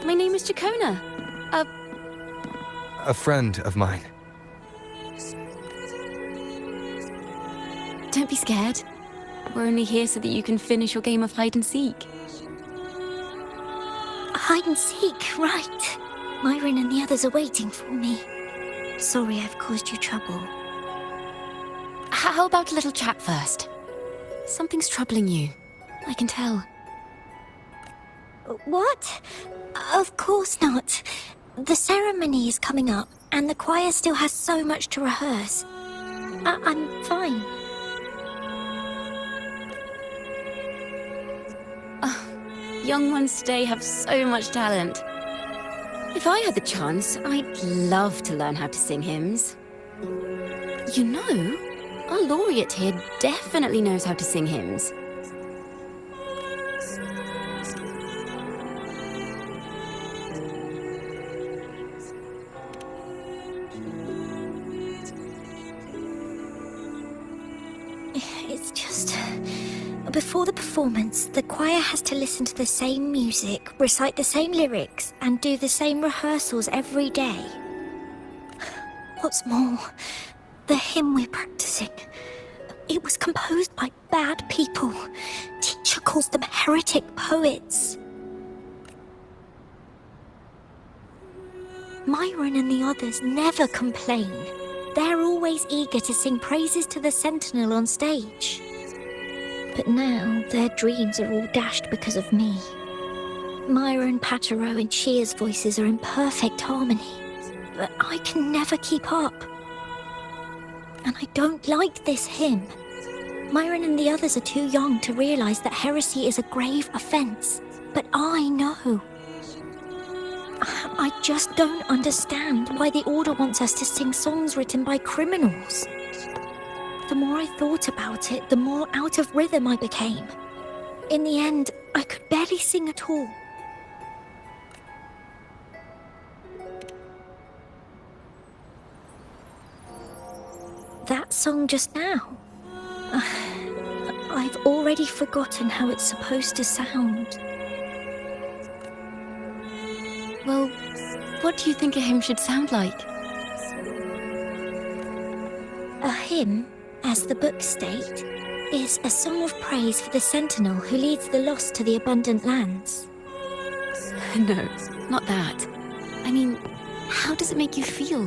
Speaker 8: My name is Jacona.
Speaker 6: A friend of mine.
Speaker 8: Don't be scared. We're only here so that you can finish your game of hide and seek.
Speaker 2: Hide and seek, right. Myron and the others are waiting for me. Sorry I've caused you trouble.
Speaker 8: How about a little chat first? Something's troubling you. I can tell.
Speaker 2: What? Of course not. The ceremony is coming up, and the choir still has so much to rehearse. I'm fine.
Speaker 8: Young ones today have so much talent. If I had the chance, I'd love to learn how to sing hymns. You know, our laureate here definitely knows how to sing hymns.
Speaker 2: It's just... Before the performance, the choir has to listen to the same music, recite the same lyrics, and do the same rehearsals every day. What's more, the hymn we're practicing, it was composed by bad people. Teacher calls them heretic poets. Myron and the others never complain. They're always eager to sing praises to the Sentinel on stage. But now, their dreams are all dashed because of me. Myron, Patero, and Shear's voices are in perfect harmony, but I can never keep up. And I don't like this hymn. Myron and the others are too young to realize that heresy is a grave offense, but I know. I just don't understand why the Order wants us to sing songs written by criminals. The more I thought about it, the more out of rhythm I became. In the end, I could barely sing at all. That song just now. I've already forgotten how it's supposed to sound.
Speaker 8: Well, what do you think a hymn should sound like?
Speaker 2: A hymn, as the books state, is a song of praise for the Sentinel who leads the lost to the abundant lands.
Speaker 8: No, not that. I mean, how does it make you feel?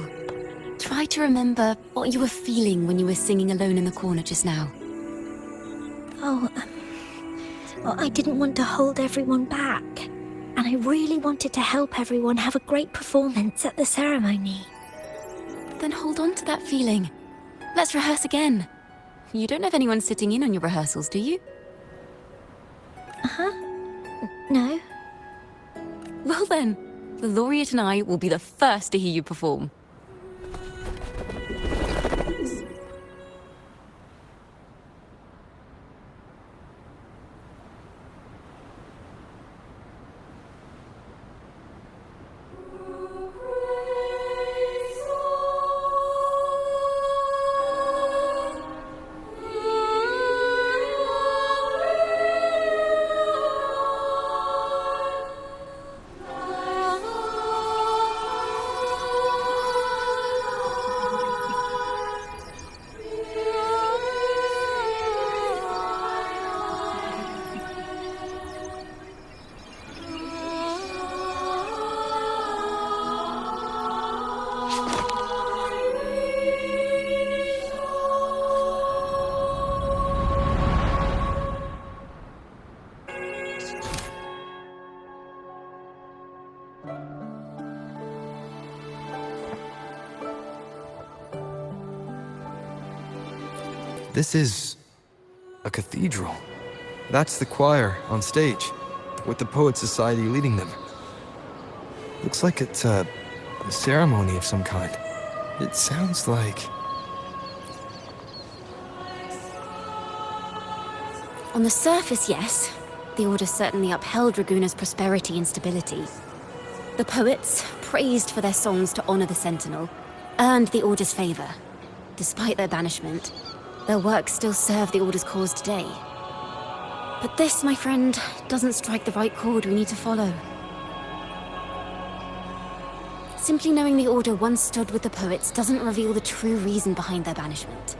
Speaker 8: Try to remember what you were feeling when you were singing alone in the corner just now.
Speaker 2: Oh, well, I didn't want to hold everyone back. And I really wanted to help everyone have a great performance at the ceremony.
Speaker 8: Then hold on to that feeling. Let's rehearse again. You don't have anyone sitting in on your rehearsals, do you?
Speaker 2: Uh-huh. No.
Speaker 8: Well then, the laureate and I will be the first to hear you perform.
Speaker 6: This is a cathedral. That's the choir on stage, with the Poet Society leading them. Looks like it's a ceremony of some kind. It sounds like...
Speaker 8: On the surface, yes. The Order certainly upheld Raguna's prosperity and stability. The poets, praised for their songs to honor the Sentinel, earned the Order's favor. Despite their banishment, their works still serve the Order's cause today. But this, my friend, doesn't strike the right chord we need to follow. Simply knowing the Order once stood with the poets doesn't reveal the true reason behind their banishment.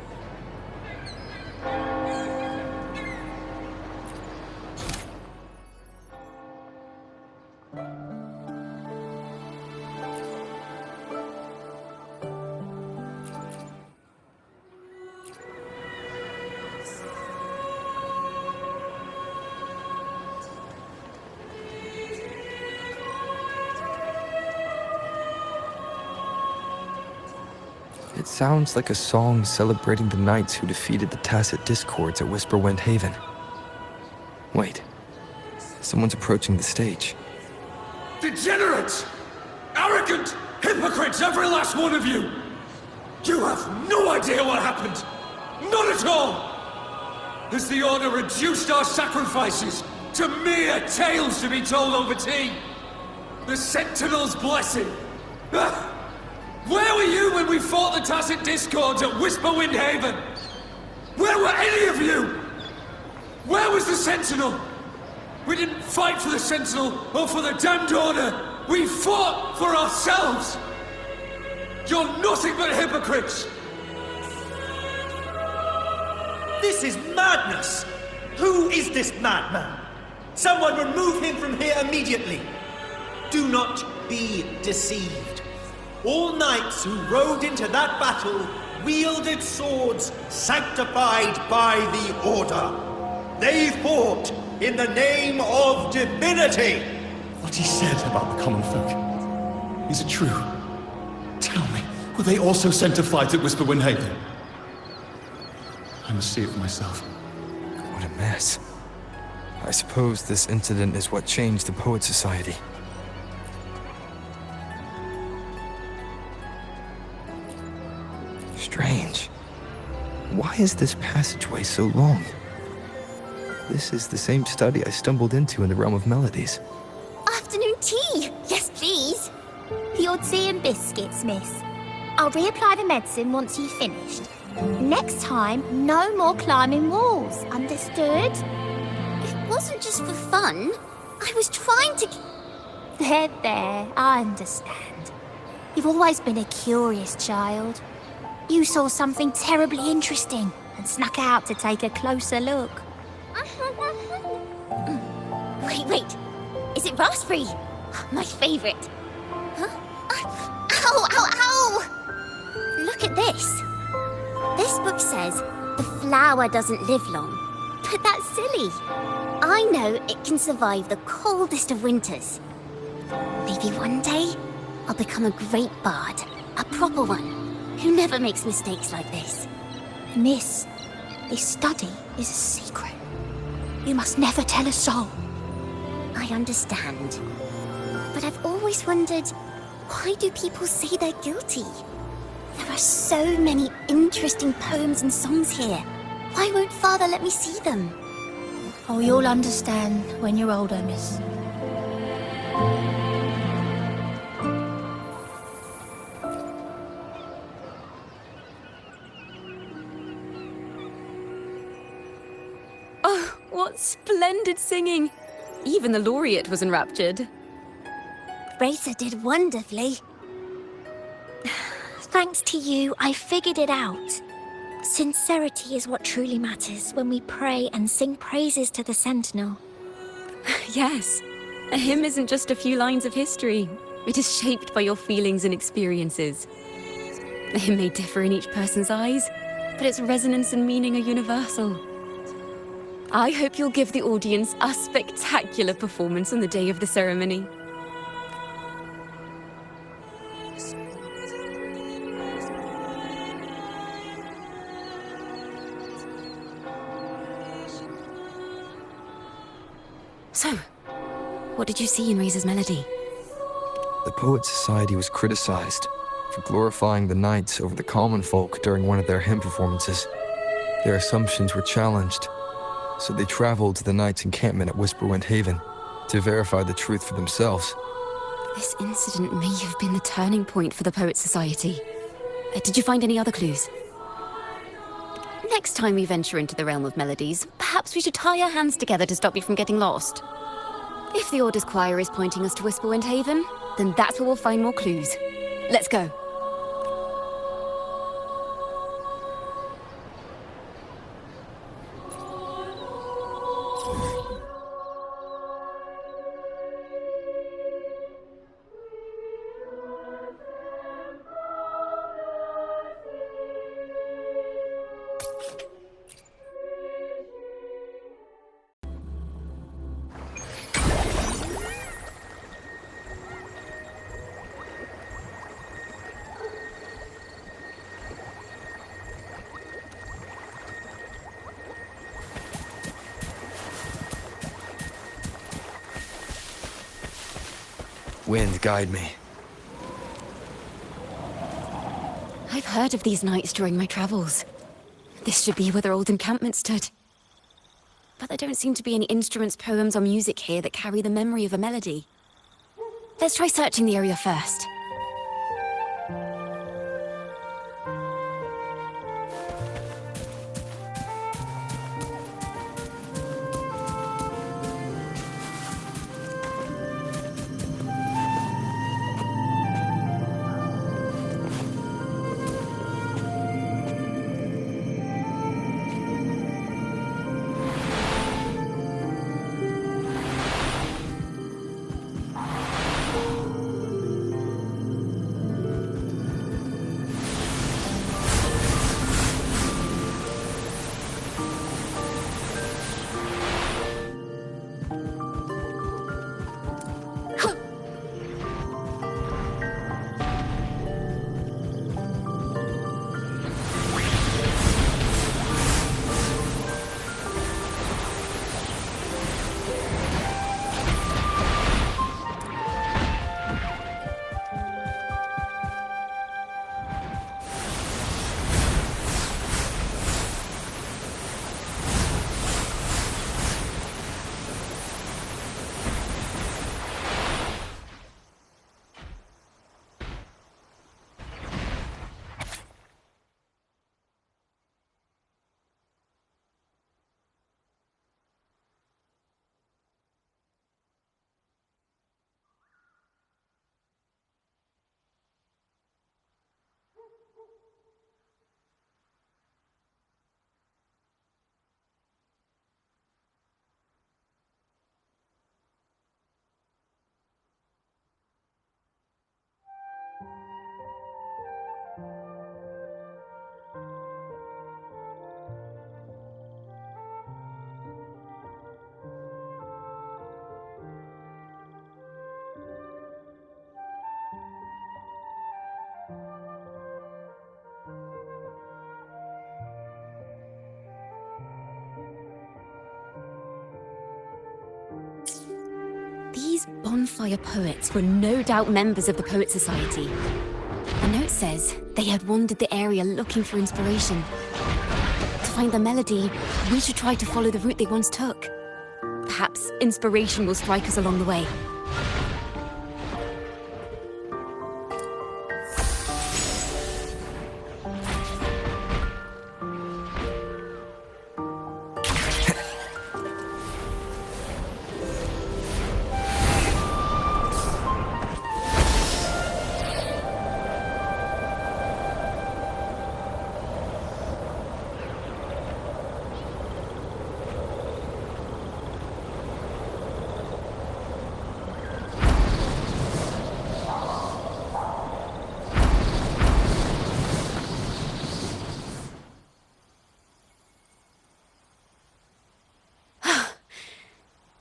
Speaker 6: It sounds like a song celebrating the knights who defeated the Tacit Discords at Whisperwind Haven. Wait. Someone's approaching the stage.
Speaker 18: Degenerates! Arrogant hypocrites, every last one of you! You have no idea what happened! Not at all! Has the Order reduced our sacrifices to mere tales to be told over tea? The Sentinel's blessing! Where were you when we fought the Tacit Discords at Whisperwind Haven? Where were any of you? Where was the Sentinel? We didn't fight for the Sentinel or for the damned Order. We fought for ourselves. You're nothing but hypocrites.
Speaker 15: This is madness! Who is this madman? Someone remove him from here immediately. Do not be deceived. All knights who rode into that battle wielded swords sanctified by the Order. They fought in the name of divinity.
Speaker 18: What he said about the common folk, is it true? Tell me, were they also sent to fight at Whisperwind Haven? I must see it for myself.
Speaker 6: What a mess. I suppose this incident is what changed the Poet Society. Strange. Why is this passageway so long? This is the same study I stumbled into in the Realm of Melodies.
Speaker 16: Afternoon tea! Yes, please. The odd tea and biscuits, miss. I'll reapply the medicine once you've finished. Next time, no more climbing walls. Understood?
Speaker 2: It wasn't just for fun. I was trying to...
Speaker 16: There, I understand. You've always been a curious child. You saw something terribly interesting and snuck out to take a closer look.
Speaker 2: Wait. Is it raspberry? My favorite. Huh? Ow! Look at this. This book says the flower doesn't live long. But that's silly. I know it can survive the coldest of winters. Maybe one day I'll become a great bard. A proper one. Who never makes mistakes like this.
Speaker 16: Miss, this study is a secret. You must never tell a soul.
Speaker 2: I understand. But I've always wondered, why do people say they're guilty? There are so many interesting poems and songs here. Why won't Father let me see them?
Speaker 16: Oh, you'll understand when you're older, miss.
Speaker 8: Oh, what splendid singing! Even the laureate was enraptured.
Speaker 2: Racer did wonderfully.
Speaker 16: Thanks to you, I figured it out. Sincerity is what truly matters when we pray and sing praises to the Sentinel.
Speaker 8: Yes, a hymn isn't just a few lines of history. It is shaped by your feelings and experiences. A hymn may differ in each person's eyes, but its resonance and meaning are universal. I hope you'll give the audience a spectacular performance on the day of the ceremony. So, what did you see in Razor's melody?
Speaker 6: The Poet Society was criticized for glorifying the knights over the common folk during one of their hymn performances. Their assumptions were challenged, so they traveled to the knights' encampment at Whisperwind Haven to verify the truth for themselves.
Speaker 8: This incident may have been the turning point for the Poet Society. Did you find any other clues? Next time we venture into the realm of melodies, perhaps we should tie our hands together to stop you from getting lost. If the Order's choir is pointing us to Whisperwind Haven, then that's where we'll find more clues. Let's go.
Speaker 6: Wind, guide me.
Speaker 8: I've heard of these nights during my travels. This should be where their old encampment stood. But there don't seem to be any instruments, poems, or music here that carry the memory of a melody. Let's try searching the area first. These bonfire poets were no doubt members of the Poet Society. The note says they had wandered the area looking for inspiration. To find the melody, we should try to follow the route they once took. Perhaps inspiration will strike us along the way.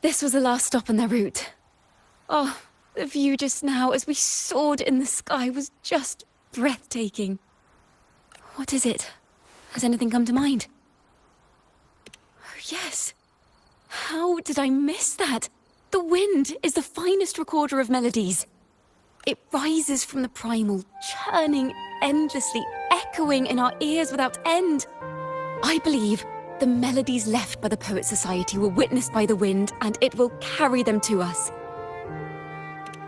Speaker 8: This was the last stop on their route. Oh, the view just now as we soared in the sky was just breathtaking. What is it? Has anything come to mind? Oh, yes. How did I miss that? The wind is the finest recorder of melodies. It rises from the primal, churning endlessly, echoing in our ears without end. I believe the melodies left by the Poet Society were witnessed by the wind, and it will carry them to us.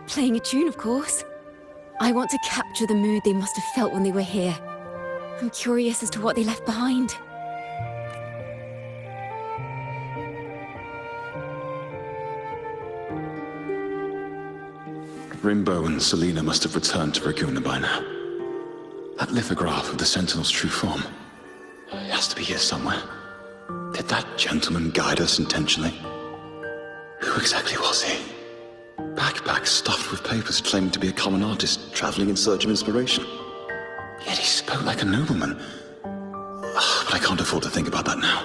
Speaker 8: Playing a tune, of course. I want to capture the mood they must have felt when they were here. I'm curious as to what they left behind.
Speaker 13: Rimbo and Selena must have returned to Raguna by now. That lithograph of the Sentinel's true form. It has to be here somewhere. Did that gentleman guide us intentionally? Who exactly was he? Backpack stuffed with papers claiming to be a common artist traveling in search of inspiration. Yet he spoke like a nobleman. But I can't afford to think about that now.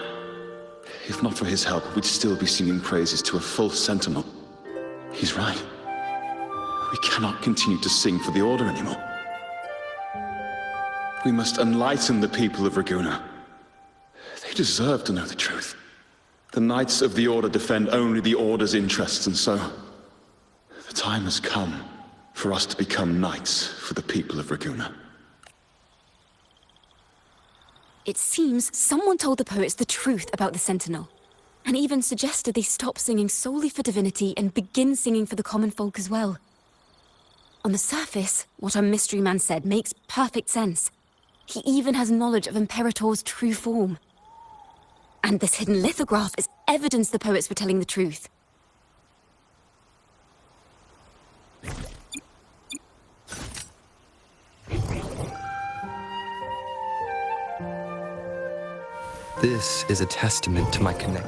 Speaker 13: If not for his help, we'd still be singing praises to a full Sentinel. He's right. We cannot continue to sing for the Order anymore. We must enlighten the people of Raguna. They deserve to know the truth. The Knights of the Order defend only the Order's interests, and so the time has come for us to become knights for the people of Raguna.
Speaker 8: It seems someone told the poets the truth about the Sentinel, and even suggested they stop singing solely for divinity and begin singing for the common folk as well. On the surface, what our mystery man said makes perfect sense. He even has knowledge of Imperator's true form. And this hidden lithograph is evidence the poets were telling the truth.
Speaker 6: This is a testament to my connect.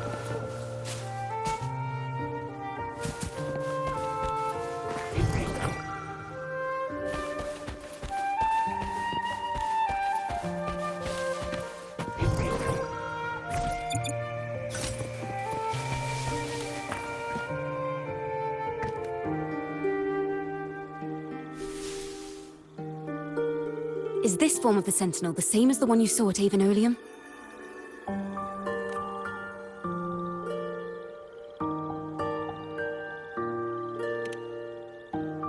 Speaker 8: Is this form of the Sentinel the same as the one you saw at Avenolium?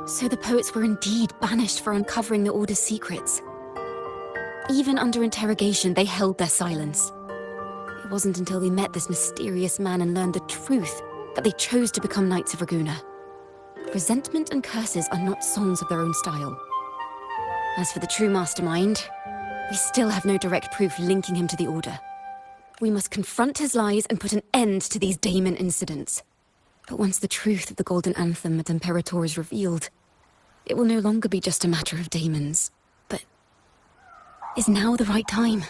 Speaker 8: So the poets were indeed banished for uncovering the Order's secrets. Even under interrogation, they held their silence. It wasn't until they met this mysterious man and learned the truth that they chose to become Knights of Raguna. Resentment and curses are not songs of their own style. As for the true mastermind, we still have no direct proof linking him to the Order. We must confront his lies and put an end to these Daemon incidents. But once the truth of the Golden Anthem at Imperator is revealed, it will no longer be just a matter of daemons. But is now the right time?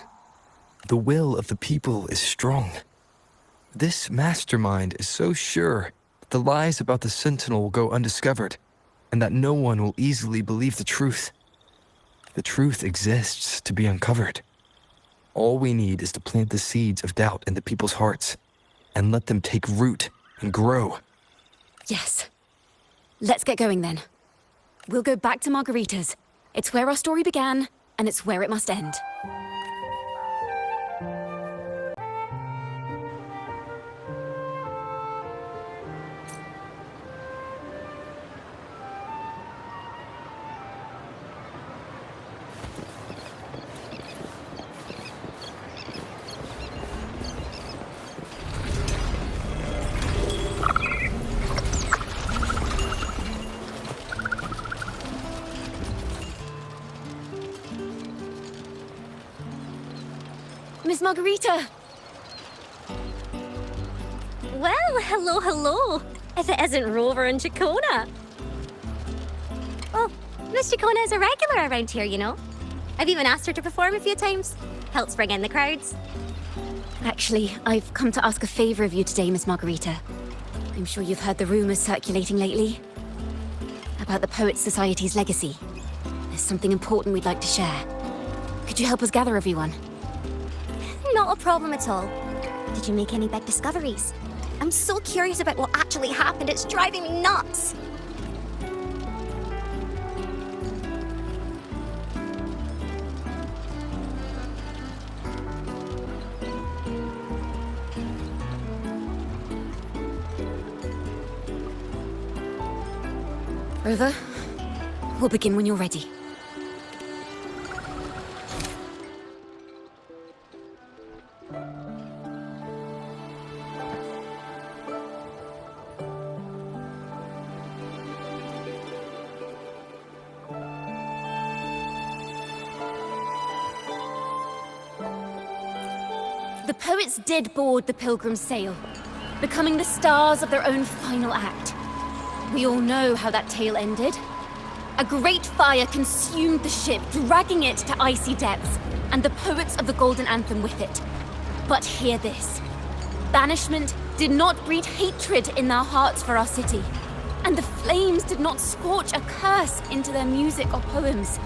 Speaker 6: The will of the people is strong. This mastermind is so sure that the lies about the Sentinel will go undiscovered, and that no one will easily believe the truth. The truth exists to be uncovered. All we need is to plant the seeds of doubt in the people's hearts, and let them take root and grow.
Speaker 8: Yes. Let's get going then. We'll go back to Margarita's. It's where our story began, and it's where it must end. Miss Margarita!
Speaker 19: Well, hello. If it isn't Rover and Chacona. Well, Miss Chacona is a regular around here, you know. I've even asked her to perform a few times. Helps bring in the crowds.
Speaker 8: Actually, I've come to ask a favor of you today, Miss Margarita. I'm sure you've heard the rumors circulating lately about the Poets Society's legacy. There's something important we'd like to share. Could you help us gather everyone?
Speaker 19: Not a problem at all. Did you make any big discoveries? I'm so curious about what actually happened. It's driving me nuts.
Speaker 8: Rover, we'll begin when you're ready. The poets did board the Pilgrim's sail, becoming the stars of their own final act. We all know how that tale ended. A great fire consumed the ship, dragging it to icy depths, and the poets of the Golden Anthem with it. But hear this. Banishment did not breed hatred in their hearts for our city, and the flames did not scorch a curse into their music or poems.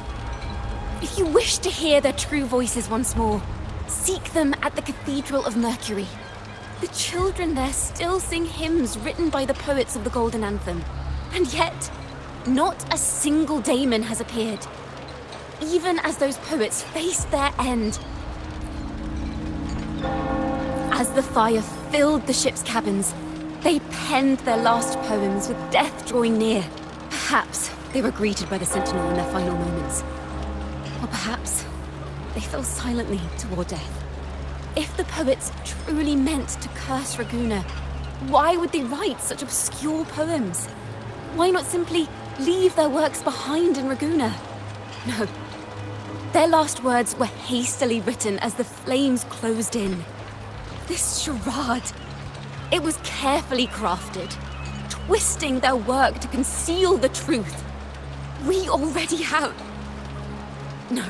Speaker 8: If you wish to hear their true voices once more, seek them at the Cathedral of Mercury. The children there still sing hymns written by the poets of the Golden Anthem. And yet, not a single daemon has appeared, even as those poets faced their end. As the fire filled the ship's cabins, they penned their last poems with death drawing near. Perhaps they were greeted by the Sentinel in their final moments. Or perhaps they fell silently toward death. If the poets truly meant to curse Raguna, why would they write such obscure poems? Why not simply leave their works behind in Raguna? No. Their last words were hastily written as the flames closed in. This charade, it was carefully crafted, twisting their work to conceal the truth. We already have... No.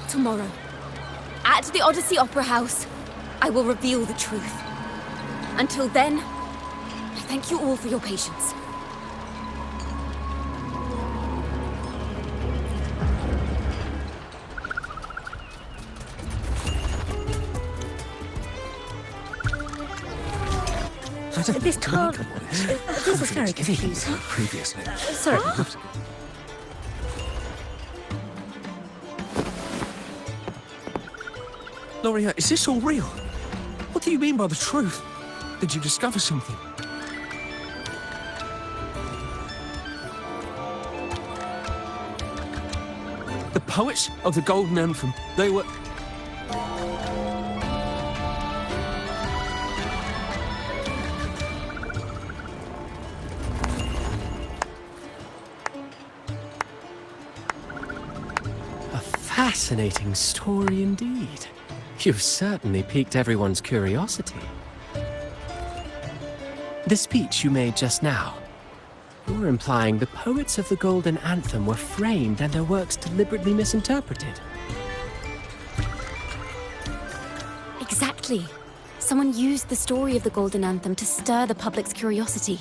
Speaker 8: Tomorrow, at the Odyssey Opera House, I will reveal the truth. Until then, I thank you all for your patience.
Speaker 9: This card... This is very confusing.
Speaker 17: Previously.
Speaker 9: Sorry.
Speaker 3: Loria, is this all real? What do you mean by the truth? Did you discover something? The poets of the Golden Anthem, they were...
Speaker 5: A fascinating story indeed. You've certainly piqued everyone's curiosity. The speech you made just now, you're implying the poets of the Golden Anthem were framed and their works deliberately misinterpreted.
Speaker 8: Exactly. Someone used the story of the Golden Anthem to stir the public's curiosity.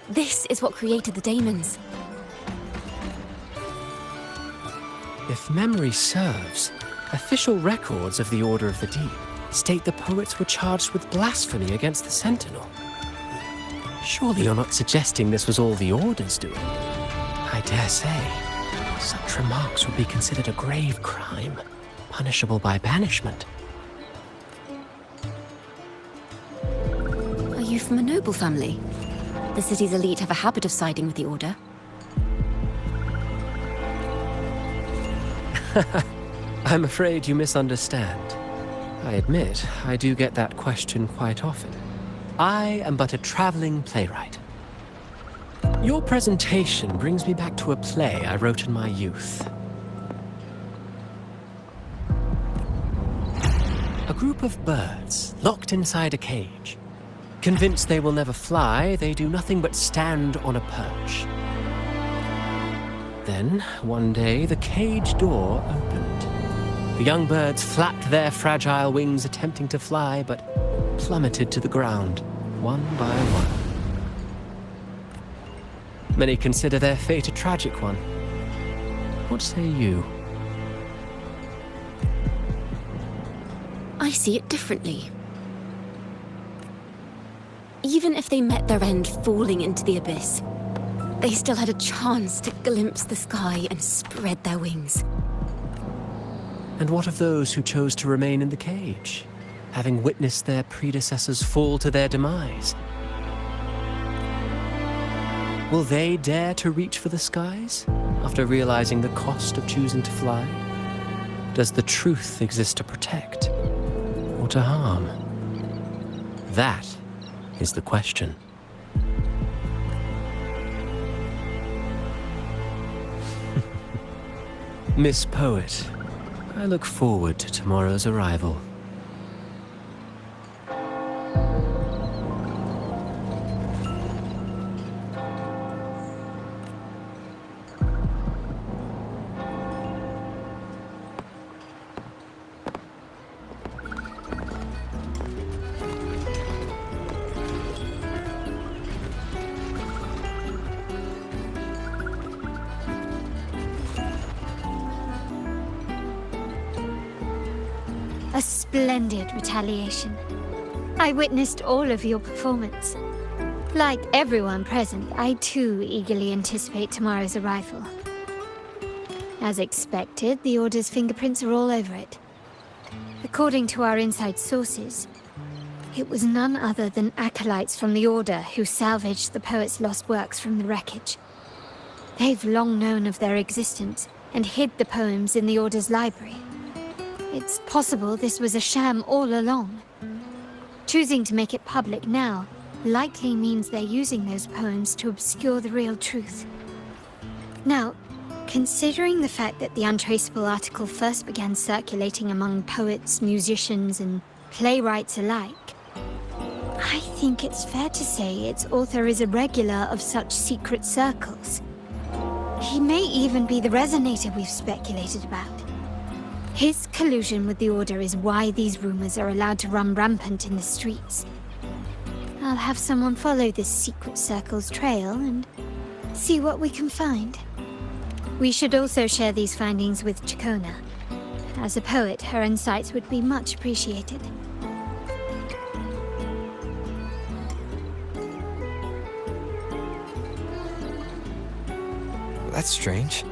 Speaker 8: This is what created the daemons.
Speaker 5: If memory serves, official records of the Order of the Deep state the poets were charged with blasphemy against the Sentinel. Surely you're not suggesting this was all the Order's doing? I dare say, such remarks would be considered a grave crime, punishable by banishment.
Speaker 8: Are you from a noble family? The city's elite have a habit of siding with the Order.
Speaker 5: I'm afraid you misunderstand. I admit, I do get that question quite often. I am but a traveling playwright. Your presentation brings me back to a play I wrote in my youth. A group of birds locked inside a cage. Convinced they will never fly, they do nothing but stand on a perch. Then, one day, the cage door opened. The young birds flapped their fragile wings attempting to fly, but plummeted to the ground, one by one. Many consider their fate a tragic one. What say you?
Speaker 8: I see it differently. Even if they met their end falling into the abyss, they still had a chance to glimpse the sky and spread their wings.
Speaker 5: And what of those who chose to remain in the cage, having witnessed their predecessors fall to their demise? Will they dare to reach for the skies after realizing the cost of choosing to fly? Does the truth exist to protect or to harm? That is the question. Miss Poet, I look forward to tomorrow's arrival.
Speaker 2: A splendid retaliation. I witnessed all of your performance. Like everyone present, I too eagerly anticipate tomorrow's arrival. As expected, the Order's fingerprints are all over it. According to our inside sources, it was none other than acolytes from the Order who salvaged the poet's lost works from the wreckage. They've long known of their existence and hid the poems in the Order's library. It's possible this was a sham all along. Choosing to make it public now likely means they're using those poems to obscure the real truth. Now, considering the fact that the untraceable article first began circulating among poets, musicians, and playwrights alike, I think it's fair to say its author is a regular of such secret circles. He may even be the resonator we've speculated about. His collusion with the Order is why these rumors are allowed to run rampant in the streets. I'll have someone follow this secret circle's trail and see what we can find. We should also share these findings with Chacona. As a poet, her insights would be much appreciated.
Speaker 6: That's strange.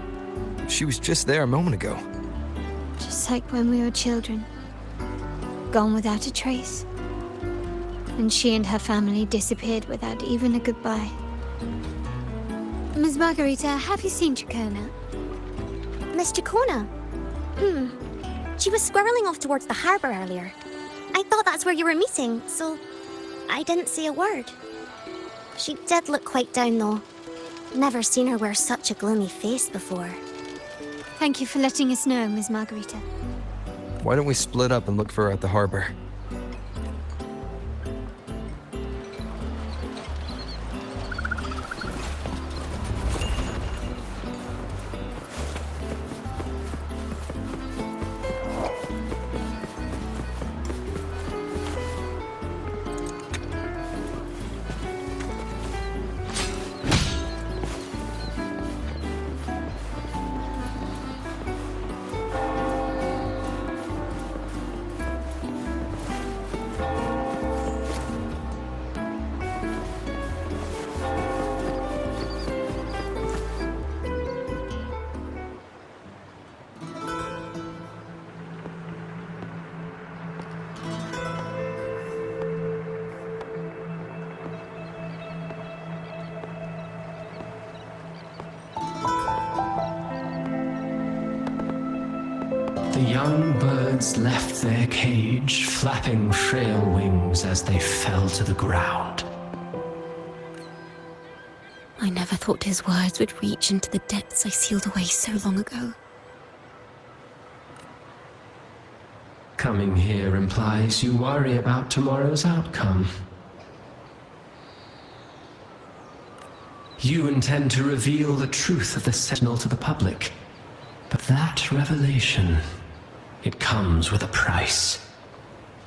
Speaker 6: She was just there a moment ago.
Speaker 2: Just like when we were children. Gone without a trace. And she and her family disappeared without even a goodbye. Ms. Margarita, have you seen Chacona?
Speaker 19: Miss Chacona? She was squirreling off towards the harbor earlier. I thought that's where you were meeting, so I didn't say a word. She did look quite down, though. Never seen her wear such a gloomy face before.
Speaker 2: Thank you for letting us know, Ms. Margarita.
Speaker 6: Why don't we split up and look for her at the harbor?
Speaker 5: The young birds left their cage, flapping frail wings as they fell to the ground.
Speaker 8: I never thought his words would reach into the depths I sealed away so long ago.
Speaker 5: Coming here implies you worry about tomorrow's outcome. You intend to reveal the truth of the Sentinel to the public. But that revelation, it comes with a price.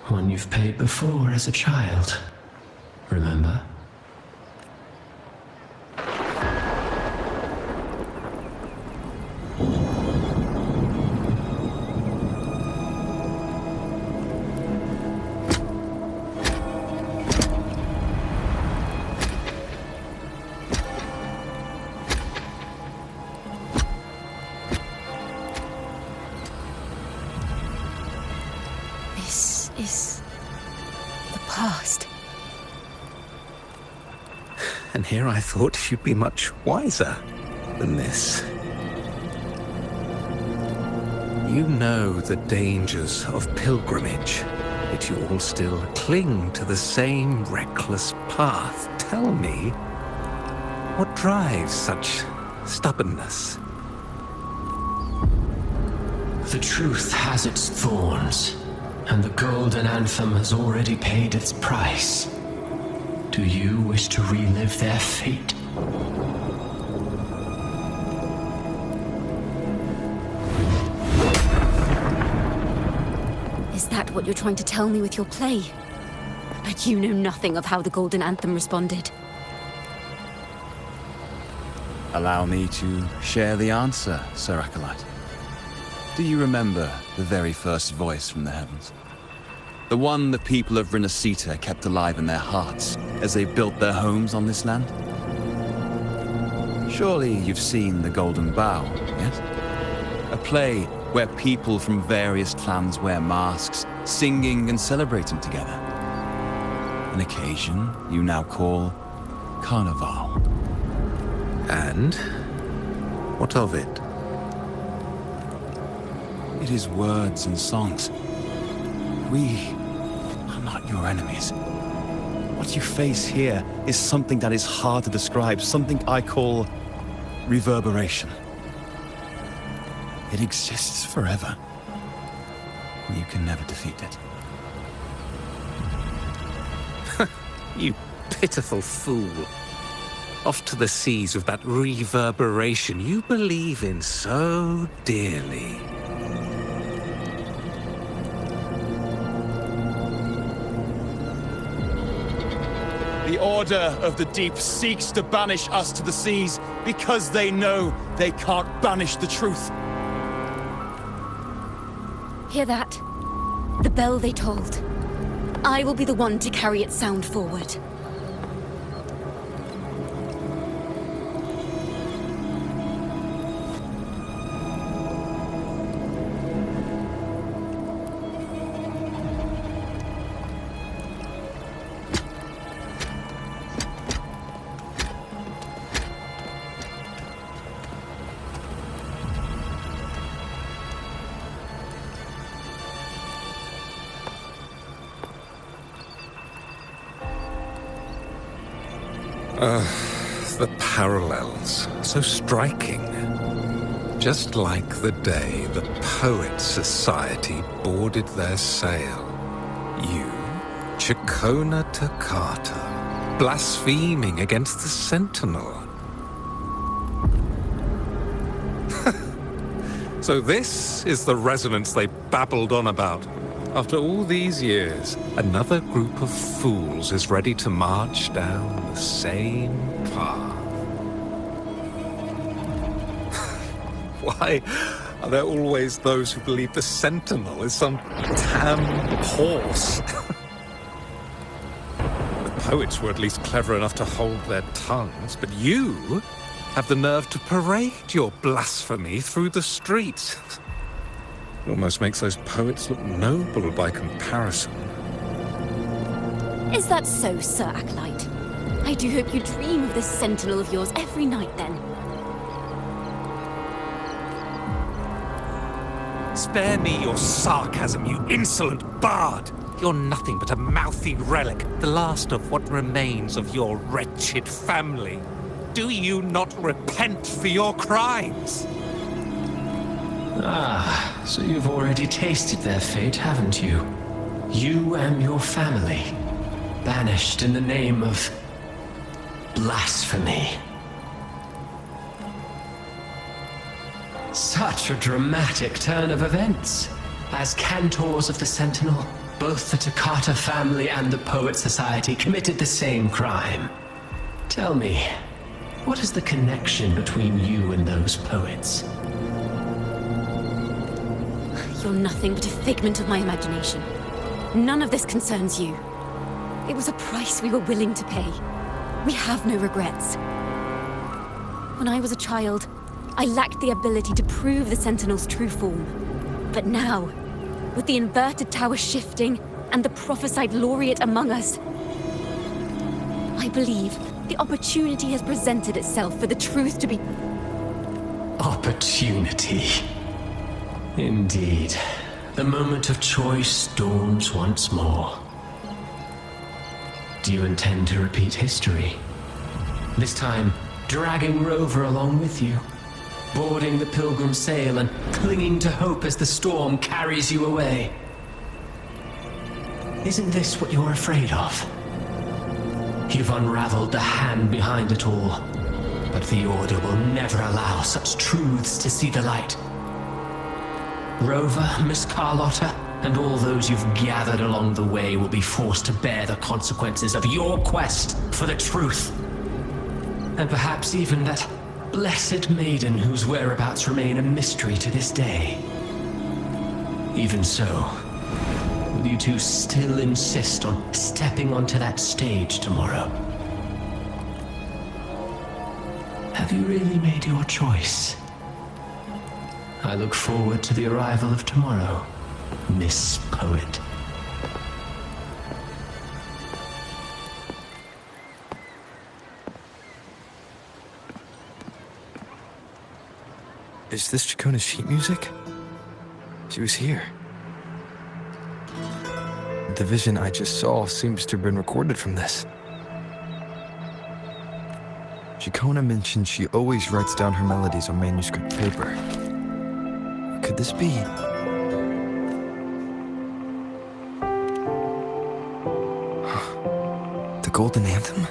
Speaker 5: One you've paid before as a child. Remember?
Speaker 8: This is the past.
Speaker 12: And here I thought you'd be much wiser than this. You know the dangers of pilgrimage, yet you all still cling to the same reckless path. Tell me, what drives such stubbornness?
Speaker 5: The truth has its thorns, and the golden anthem has already paid its price. Do you wish to relive their fate?
Speaker 8: Is that what you're trying to tell me with your play? But you know nothing of how the golden anthem responded.
Speaker 13: Allow me to share the answer, Sir Acolyte. Do you remember the very first voice from the heavens? The one the people of Rinasita kept alive in their hearts as they built their homes on this land? Surely you've seen The Golden Bough, yes? A play where people from various clans wear masks, singing and celebrating together. An occasion you now call Carnival.
Speaker 12: And? What of it?
Speaker 13: It is words and songs. We are not your enemies. What you face here is something that is hard to describe, something I call reverberation. It exists forever. You can never defeat it.
Speaker 12: You pitiful fool. Off to the seas with that reverberation you believe in so dearly.
Speaker 17: The Order of the Deep seeks to banish us to the seas because they know they can't banish the truth.
Speaker 8: Hear that? The bell they tolled. I will be the one to carry its sound forward.
Speaker 12: The parallels, so striking. Just like the day the Poets Society boarded their sail. You, Chacona Toccata, blaspheming against the Sentinel. So this is the resonance they babbled on about. After all these years, another group of fools is ready to march down the same path. Why are there always those who believe the Sentinel is some damn horse? The poets were at least clever enough to hold their tongues, but you have the nerve to parade your blasphemy through the streets. It almost makes those poets look noble by comparison.
Speaker 8: Is that so, Sir Acolyte? I do hope you dream of this sentinel of yours every night, then.
Speaker 12: Spare me your sarcasm, you insolent bard! You're nothing but a mouthy relic, the last of what remains of your wretched family. Do you not repent for your crimes?
Speaker 5: Ah, so you've already tasted their fate, haven't you? You and your family, banished in the name of blasphemy. Such a dramatic turn of events. As cantors of the Sentinel, both the Toccata family and the Poet Society committed the same crime. Tell me, what is the connection between you and those poets?
Speaker 8: You're nothing but a figment of my imagination. None of this concerns you. It was a price we were willing to pay. We have no regrets. When I was a child, I lacked the ability to prove the Sentinel's true form. But now, with the inverted tower shifting and the prophesied laureate among us, I believe The opportunity has presented itself for the truth to be...
Speaker 20: Opportunity. Indeed. The moment of choice dawns once more. Do you intend to repeat history? This time, dragging Rover along with you, boarding the Pilgrim sail and clinging to hope as the storm carries you away. Isn't this what you're afraid of? You've unraveled the hand behind it all, but the Order will never allow such truths to see the light. Rover, Miss Carlotta, and all those you've gathered along the way will be forced to bear the consequences of your quest for the truth. And perhaps even that blessed maiden whose whereabouts remain a mystery to this day. Even so, will you two still insist on stepping onto that stage tomorrow? Have you really made your choice? I look forward to the arrival of tomorrow, Miss Poet.
Speaker 6: Is this Chacona's sheet music? She was here. The vision I just saw seems to have been recorded from this. Chacona mentioned she always writes down her melodies on manuscript paper. Could this be? The Golden Anthem?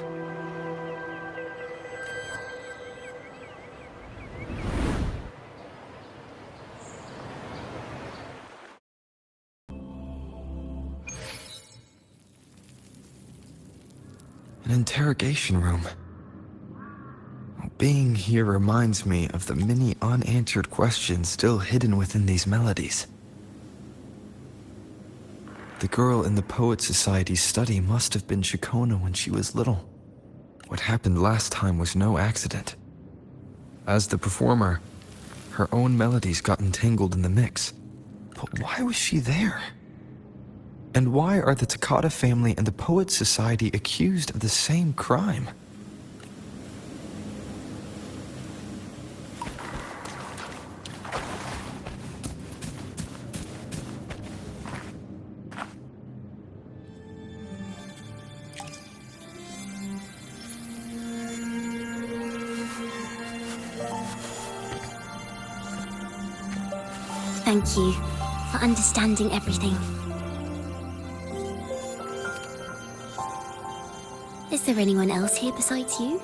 Speaker 6: An interrogation room. Being here reminds me of the many unanswered questions still hidden within these melodies. The girl in the Poet Society's study must have been Chacona when she was little. What happened last time was no accident. As the performer, her own melodies got entangled in the mix. But why was she there? And why are the Takata family and the Poet Society accused of the same crime?
Speaker 16: Thank you for understanding everything. Is there anyone else here besides you?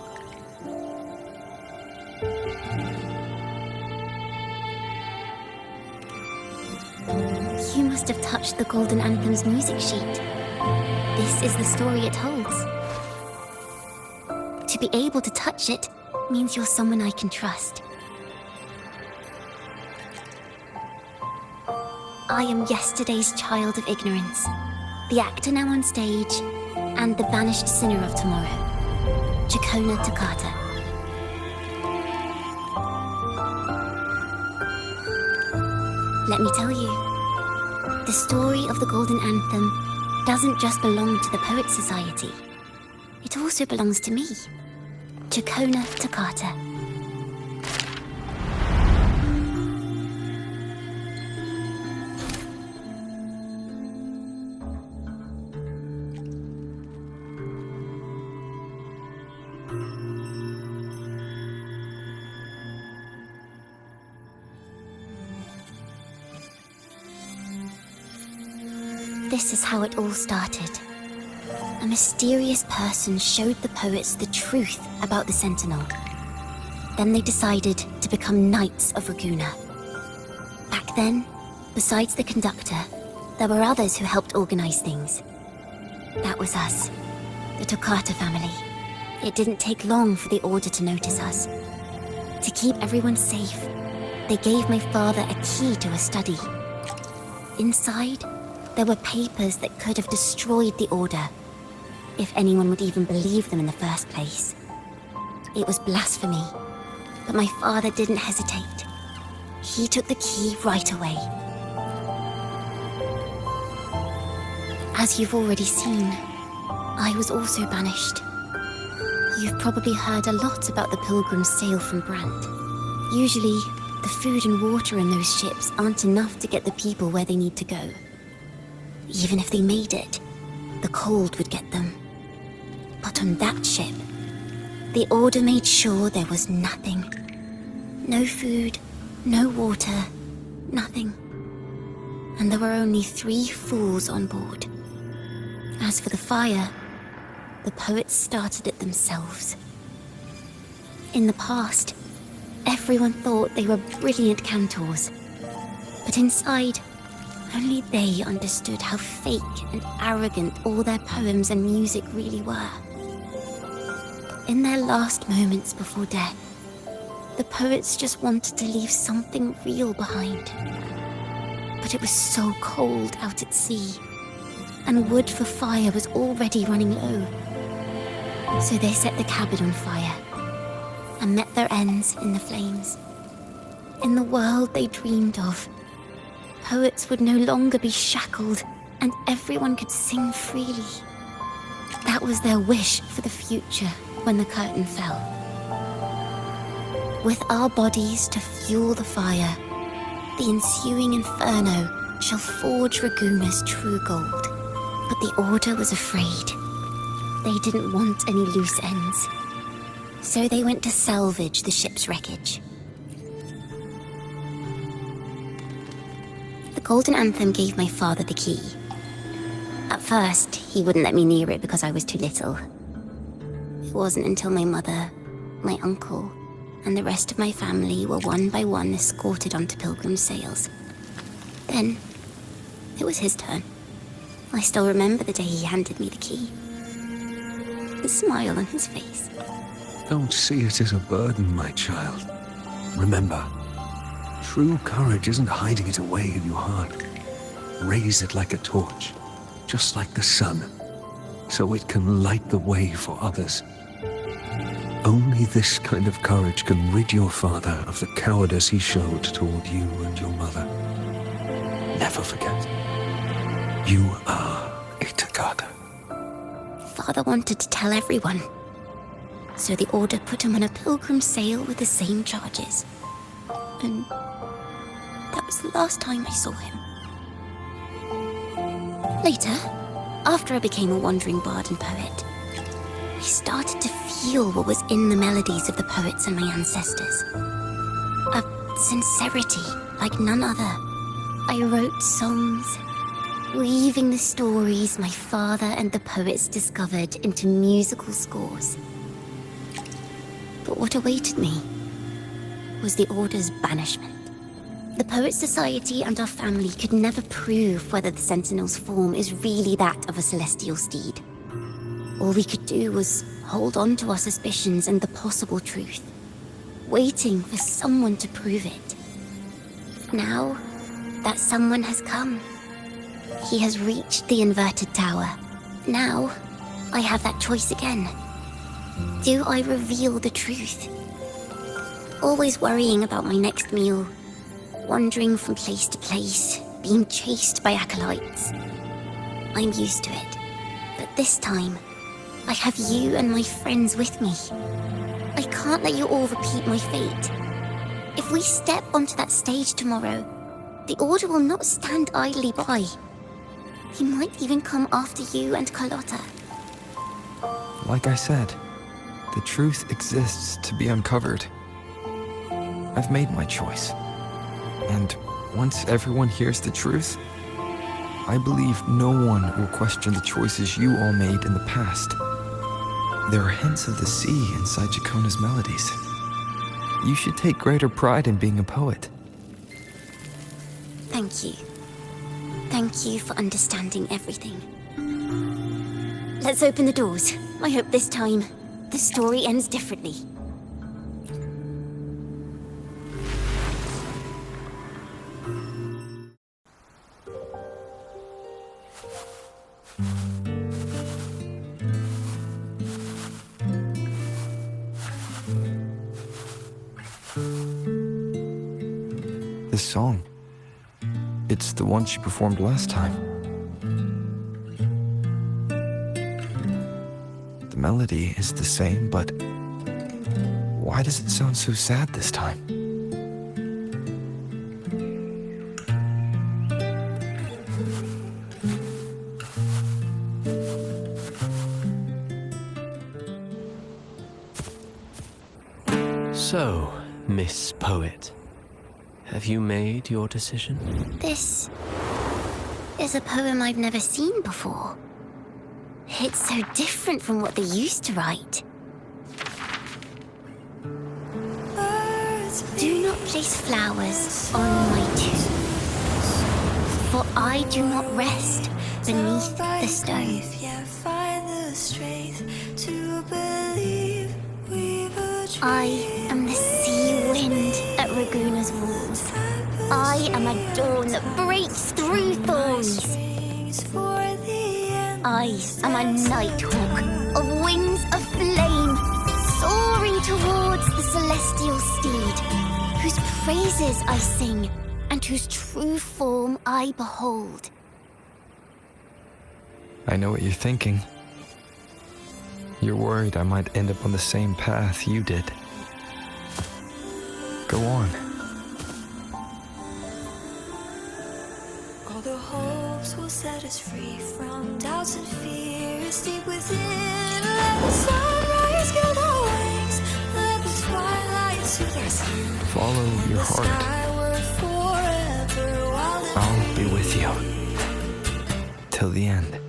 Speaker 16: You must have touched the Golden Anthem's music sheet. This is the story it holds. To be able to touch it means you're someone I can trust. I am yesterday's child of ignorance, the actor now on stage, and the vanished sinner of tomorrow, Chacona Takata. Let me tell you, the story of the Golden Anthem doesn't just belong to the Poet Society. It also belongs to me, Chacona Takata. This is how it all started. A mysterious person showed the poets the truth about the Sentinel. Then they decided to become Knights of Raguena. Back then, besides the conductor, there were others who helped organize things. That was us, the Takata family. It didn't take long for the Order to notice us. To keep everyone safe, they gave my father a key to a study. Inside, there were papers that could have destroyed the Order, if anyone would even believe them in the first place. It was blasphemy, but my father didn't hesitate. He took the key right away. As you've already seen, I was also banished.
Speaker 8: You've probably heard a lot about the Pilgrim's sail from Brant. Usually, the food and water in those ships aren't enough to get the people where they need to go. Even if they made it, the cold would get them. But on that ship, the Order made sure there was nothing. No food, no water, nothing. And there were only 3 fools on board. As for the fire, the poets started it themselves. In the past, everyone thought they were brilliant cantors. But inside, only they understood how fake and arrogant all their poems and music really were. In their last moments before death, the poets just wanted to leave something real behind. But it was so cold out at sea, and wood for fire was already running low. So they set the cabin on fire, and met their ends in the flames. In the world they dreamed of, poets would no longer be shackled, and everyone could sing freely. That was their wish for the future when the curtain fell. With our bodies to fuel the fire, the ensuing inferno shall forge Raguna's true gold. But the Order was afraid. They didn't want any loose ends. So they went to salvage the ship's wreckage. The Golden Anthem gave my father the key. At first, he wouldn't let me near it because I was too little. It wasn't until my mother, my uncle, and the rest of my family were one by one escorted onto Pilgrim's sails. Then, it was his turn. I still remember the day he handed me the key. The smile on his face.
Speaker 18: Don't see it as a burden, my child. Remember, true courage isn't hiding it away in your heart. Raise it like a torch, just like the sun, so it can light the way for others. Only this kind of courage can rid your father of the cowardice he showed toward you and your mother. Never forget, you are a Takata.
Speaker 8: Father wanted to tell everyone. So the Order put him on a pilgrim sail with the same charges. And that was the last time I saw him. Later, after I became a wandering bard and poet, I started to feel what was in the melodies of the poets and my ancestors. A sincerity like none other. I wrote songs, weaving the stories my father and the poets discovered into musical scores. But what awaited me was the Order's banishment. The Poet Society and our family could never prove whether the Sentinel's form is really that of a celestial steed. All we could do was hold on to our suspicions and the possible truth, waiting for someone to prove it. Now, that someone has come. He has reached the inverted tower. Now, I have that choice again. Do I reveal the truth? Always worrying about my next meal, wandering from place to place, being chased by acolytes. I'm used to it, but this time, I have you and my friends with me. I can't let you all repeat my fate. If we step onto that stage tomorrow, the Order will not stand idly by. He might even come after you and Carlotta.
Speaker 6: Like I said, the truth exists to be uncovered. I've made my choice. And once everyone hears the truth, I believe no one will question the choices you all made in the past. There are hints of the sea inside Jacona's melodies. You should take greater pride in being a poet.
Speaker 8: Thank you. Thank you for understanding everything. Let's open the doors. I hope this time, the story ends differently.
Speaker 6: This song. It's the one she performed last time. The melody is the same, but why does it sound so sad this time?
Speaker 5: So, Miss Poet, have you made your decision?
Speaker 16: This is a poem I've never seen before. It's so different from what they used to write. Do not place flowers on my tomb, for I do not rest beneath the stone. I am the sea wind at Raguna's walls. I am a dawn that breaks through thorns. I am a nighthawk of wings of flame, soaring towards the celestial steed, whose praises I sing and whose true form I behold.
Speaker 6: I know what you're thinking. You're worried I might end up on the same path you did. Go on.
Speaker 7: All the hopes will set us free from doubts and fears deep within. Let the sunrise give our wings. Let the twilight soothe our skin.
Speaker 6: Follow your heart. I'll be with you. Till the end.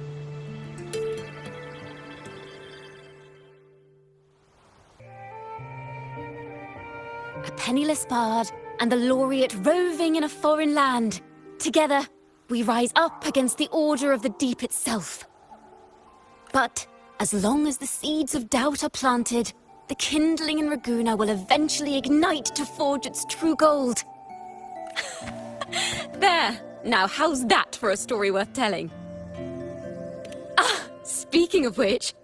Speaker 8: A penniless bard and the laureate roving in a foreign land. Together, we rise up against the order of the deep itself. But as long as the seeds of doubt are planted, the kindling in Raguna will eventually ignite to forge its true gold. There! Now, how's that for a story worth telling? Ah, speaking of which,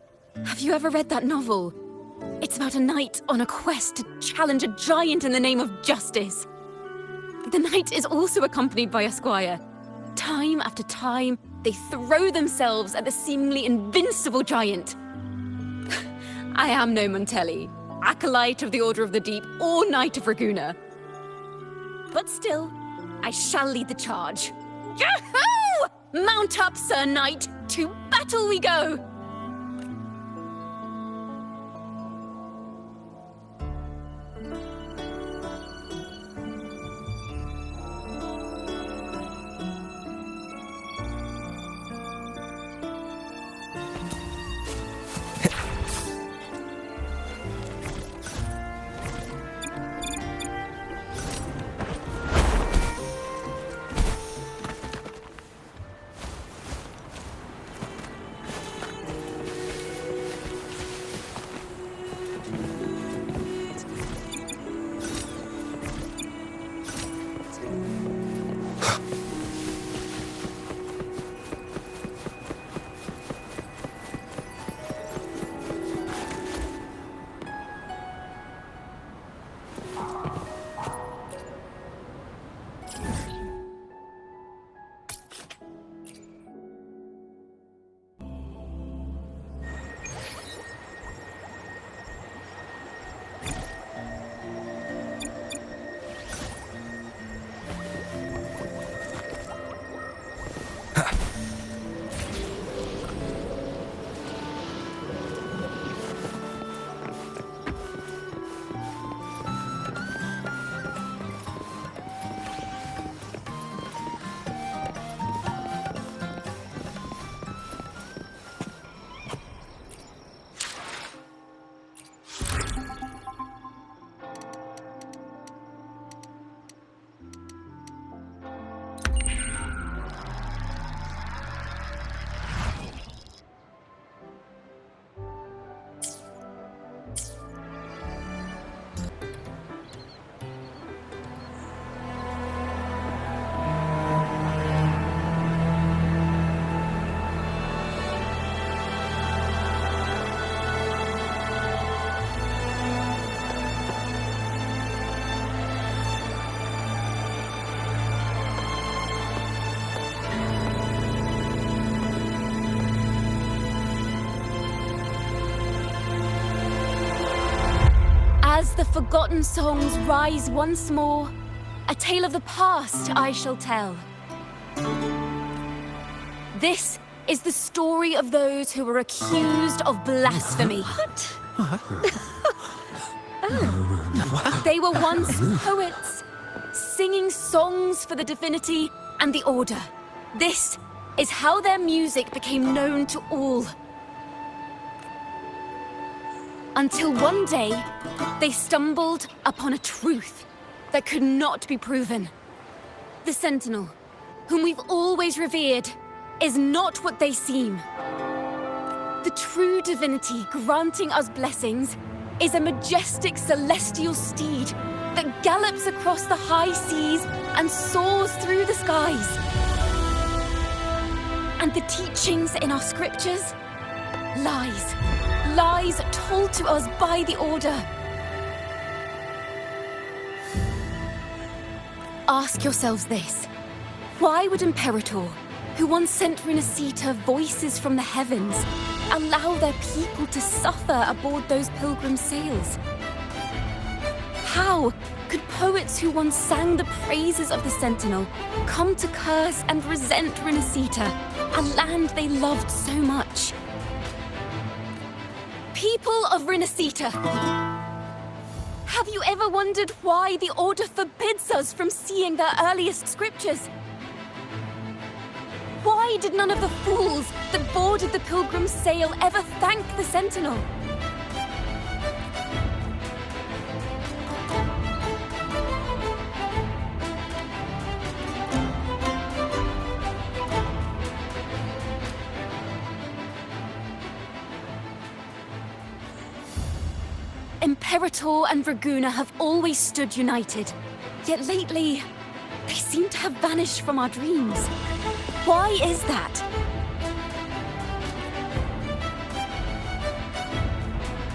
Speaker 8: have you ever read that novel? It's about a knight on a quest to challenge a giant in the name of justice. The knight is also accompanied by a squire. Time after time, they throw themselves at the seemingly invincible giant. I am no Montelli, acolyte of the Order of the Deep, or Knight of Raguna. But still, I shall lead the charge. Yahoo! Mount up, Sir Knight! To battle we go! As the forgotten songs rise once more, a tale of the past I shall tell. This is the story of those who were accused of blasphemy. They were once poets, singing songs for the divinity and the order. This is how their music became known to all. Until one day, they stumbled upon a truth that could not be proven. The Sentinel, whom we've always revered, is not what they seem. The true divinity granting us blessings is a majestic celestial steed that gallops across the high seas and soars through the skies. And the teachings in our scriptures? Lies. Lies told to us by the Order. Ask yourselves this. Why would Imperator, who once sent Renacita voices from the heavens, allow their people to suffer aboard those pilgrim sails? How could poets who once sang the praises of the Sentinel come to curse and resent Renacita, a land they loved so much? People of Renacita, have you ever wondered why the Order forbids us from seeing their earliest scriptures? Why did none of the fools that boarded the Pilgrim's sail ever thank the Sentinel? Imperator and Raguna have always stood united, yet lately, they seem to have vanished from our dreams. Why is that?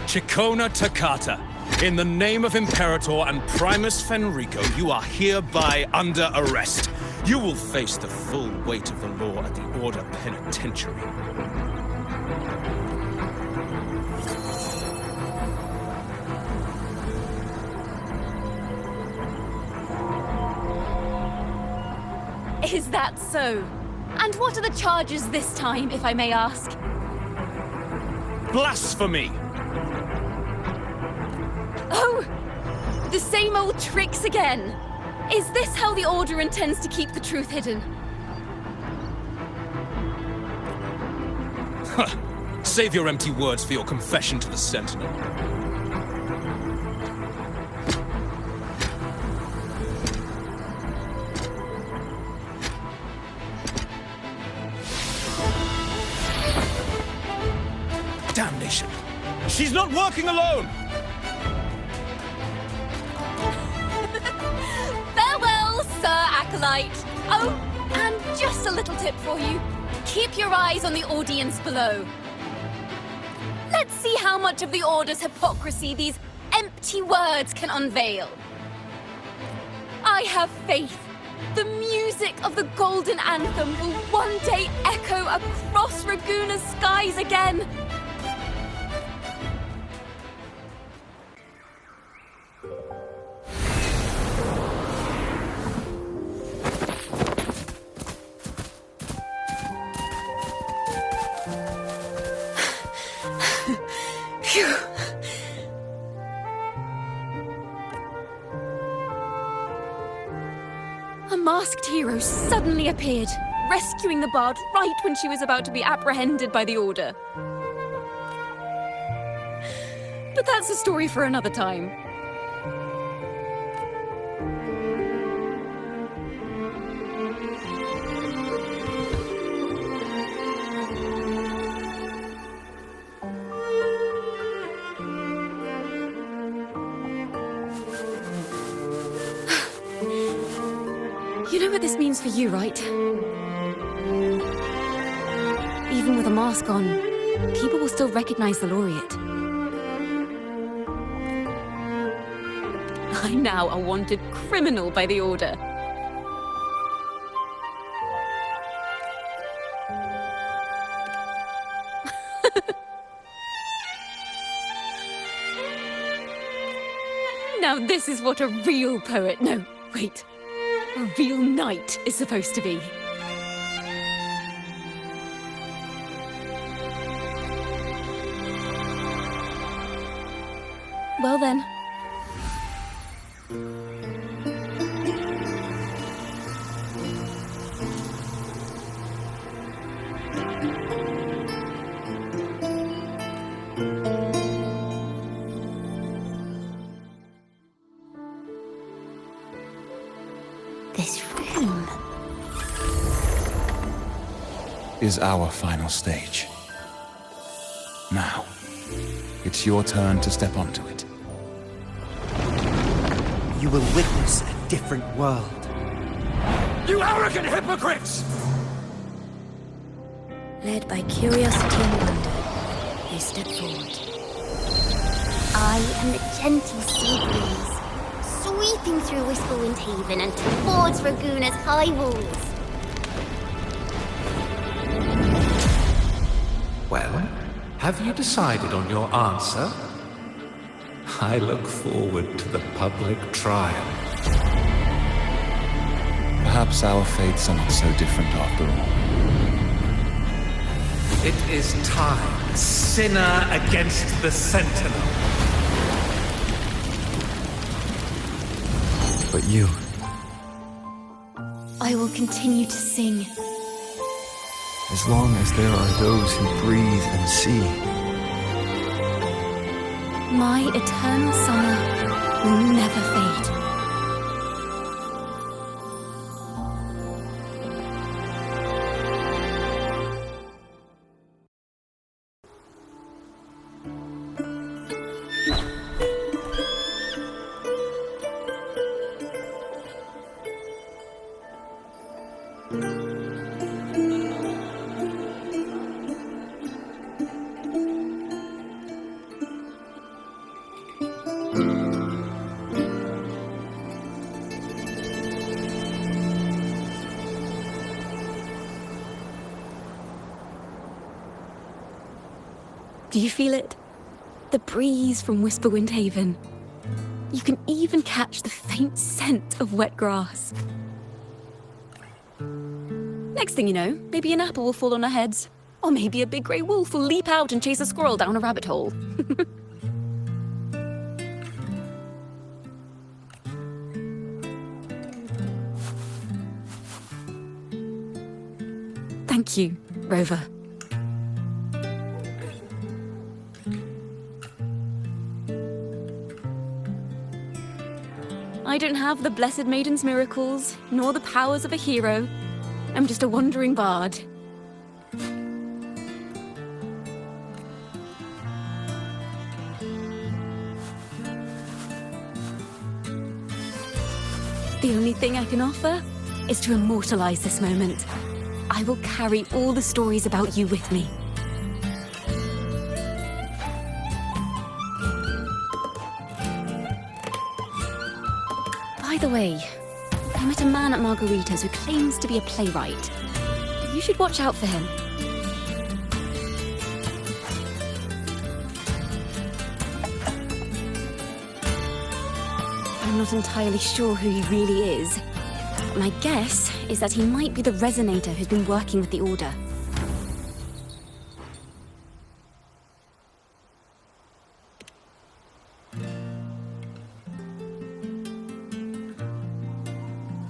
Speaker 3: Chikona Takata, in the name of Imperator and Primus Fenrico, you are hereby under arrest. You will face the full weight of the law at the Order Penitentiary.
Speaker 8: Is that so? And what are the charges this time, if I may ask?
Speaker 3: Blasphemy!
Speaker 8: Oh! The same old tricks again! Is this how the Order intends to keep the truth hidden?
Speaker 3: Huh. Save your empty words for your confession to the Sentinel. Damnation! She's not working alone!
Speaker 8: Farewell, Sir Acolyte! Oh, and just a little tip for you. Keep your eyes on the audience below. Let's see how much of the Order's hypocrisy these empty words can unveil. I have faith. The music of the Golden Anthem will one day echo across Raguna's skies again. A masked hero suddenly appeared, rescuing the bard right when she was about to be apprehended by the Order. But that's a story for another time. You know what this means for you, right? Even with a mask on, people will still recognize the laureate. I'm now a wanted criminal by the Order. Now this is what a real poet, no, wait, a real knight is supposed to be. Well then.
Speaker 16: This room
Speaker 3: is our final stage. Now, it's your turn to step onto it.
Speaker 15: You will witness a different world.
Speaker 18: You arrogant hypocrites!
Speaker 14: Led by curiosity and wonder, they step forward.
Speaker 16: I am the gentle sea breeze, sweeping through Whisperwind Haven and towards Raguna's high walls.
Speaker 12: Well, have you decided on your answer? I look forward to the public trial.
Speaker 3: Perhaps our fates are not so different after all.
Speaker 12: It is time, sinner against the Sentinel.
Speaker 6: But you...
Speaker 8: I will continue to sing.
Speaker 6: As long as there are those who breathe and see.
Speaker 8: My eternal summer will never fade. Do you feel it? The breeze from Whisperwind Haven. You can even catch the faint scent of wet grass. Next thing you know, maybe an apple will fall on our heads. Or maybe a big grey wolf will leap out and chase a squirrel down a rabbit hole. Thank you, Rover. I don't have the Blessed Maiden's miracles, nor the powers of a hero. I'm just a wandering bard. The only thing I can offer is to immortalize this moment. I will carry all the stories about you with me. By the way, I met a man at Margarita's who claims to be a playwright. You should watch out for him. I'm not entirely sure who he really is. My guess is that he might be the resonator who's been working with the Order.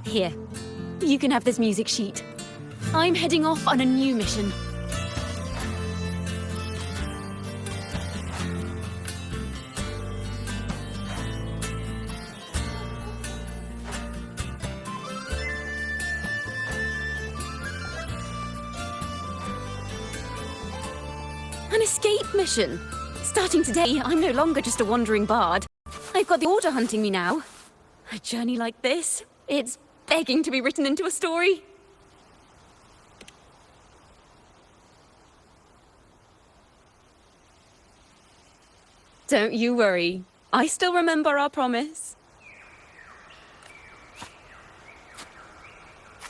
Speaker 8: Here, you can have this music sheet. I'm heading off on a new mission. An escape mission! Starting today, I'm no longer just a wandering bard. I've got the Order hunting me now. A journey like this, it's begging to be written into a story. Don't you worry. I still remember our promise.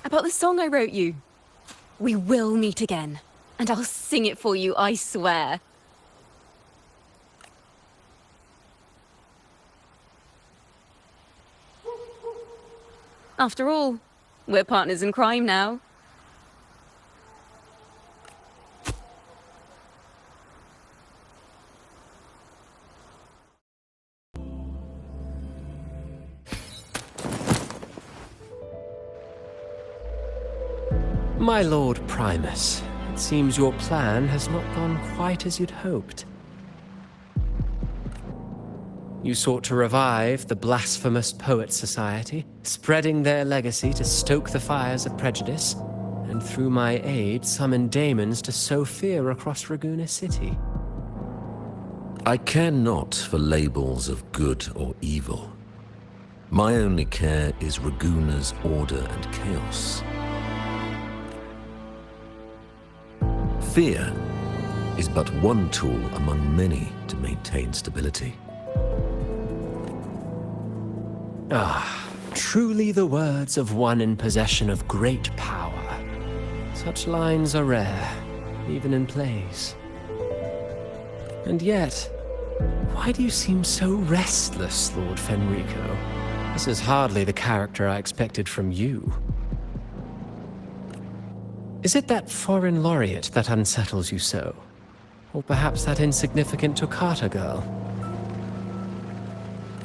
Speaker 8: About the song I wrote you. We will meet again. And I'll sing it for you, I swear. After all, we're partners in crime now.
Speaker 5: My Lord Primus, it seems your plan has not gone quite as you'd hoped. You sought to revive the Blasphemous Poets Society, spreading their legacy to stoke the fires of prejudice, and through my aid summon daemons to sow fear across Raguena City.
Speaker 21: I care not for labels of good or evil. My only care is Raguena's order and chaos. Fear is but one tool among many to maintain stability.
Speaker 5: Ah, truly the words of one in possession of great power. Such lines are rare, even in plays. And yet, why do you seem so restless, Lord Fenrico? This is hardly the character I expected from you. Is it that foreign laureate that unsettles you so? Or perhaps that insignificant Toccata girl?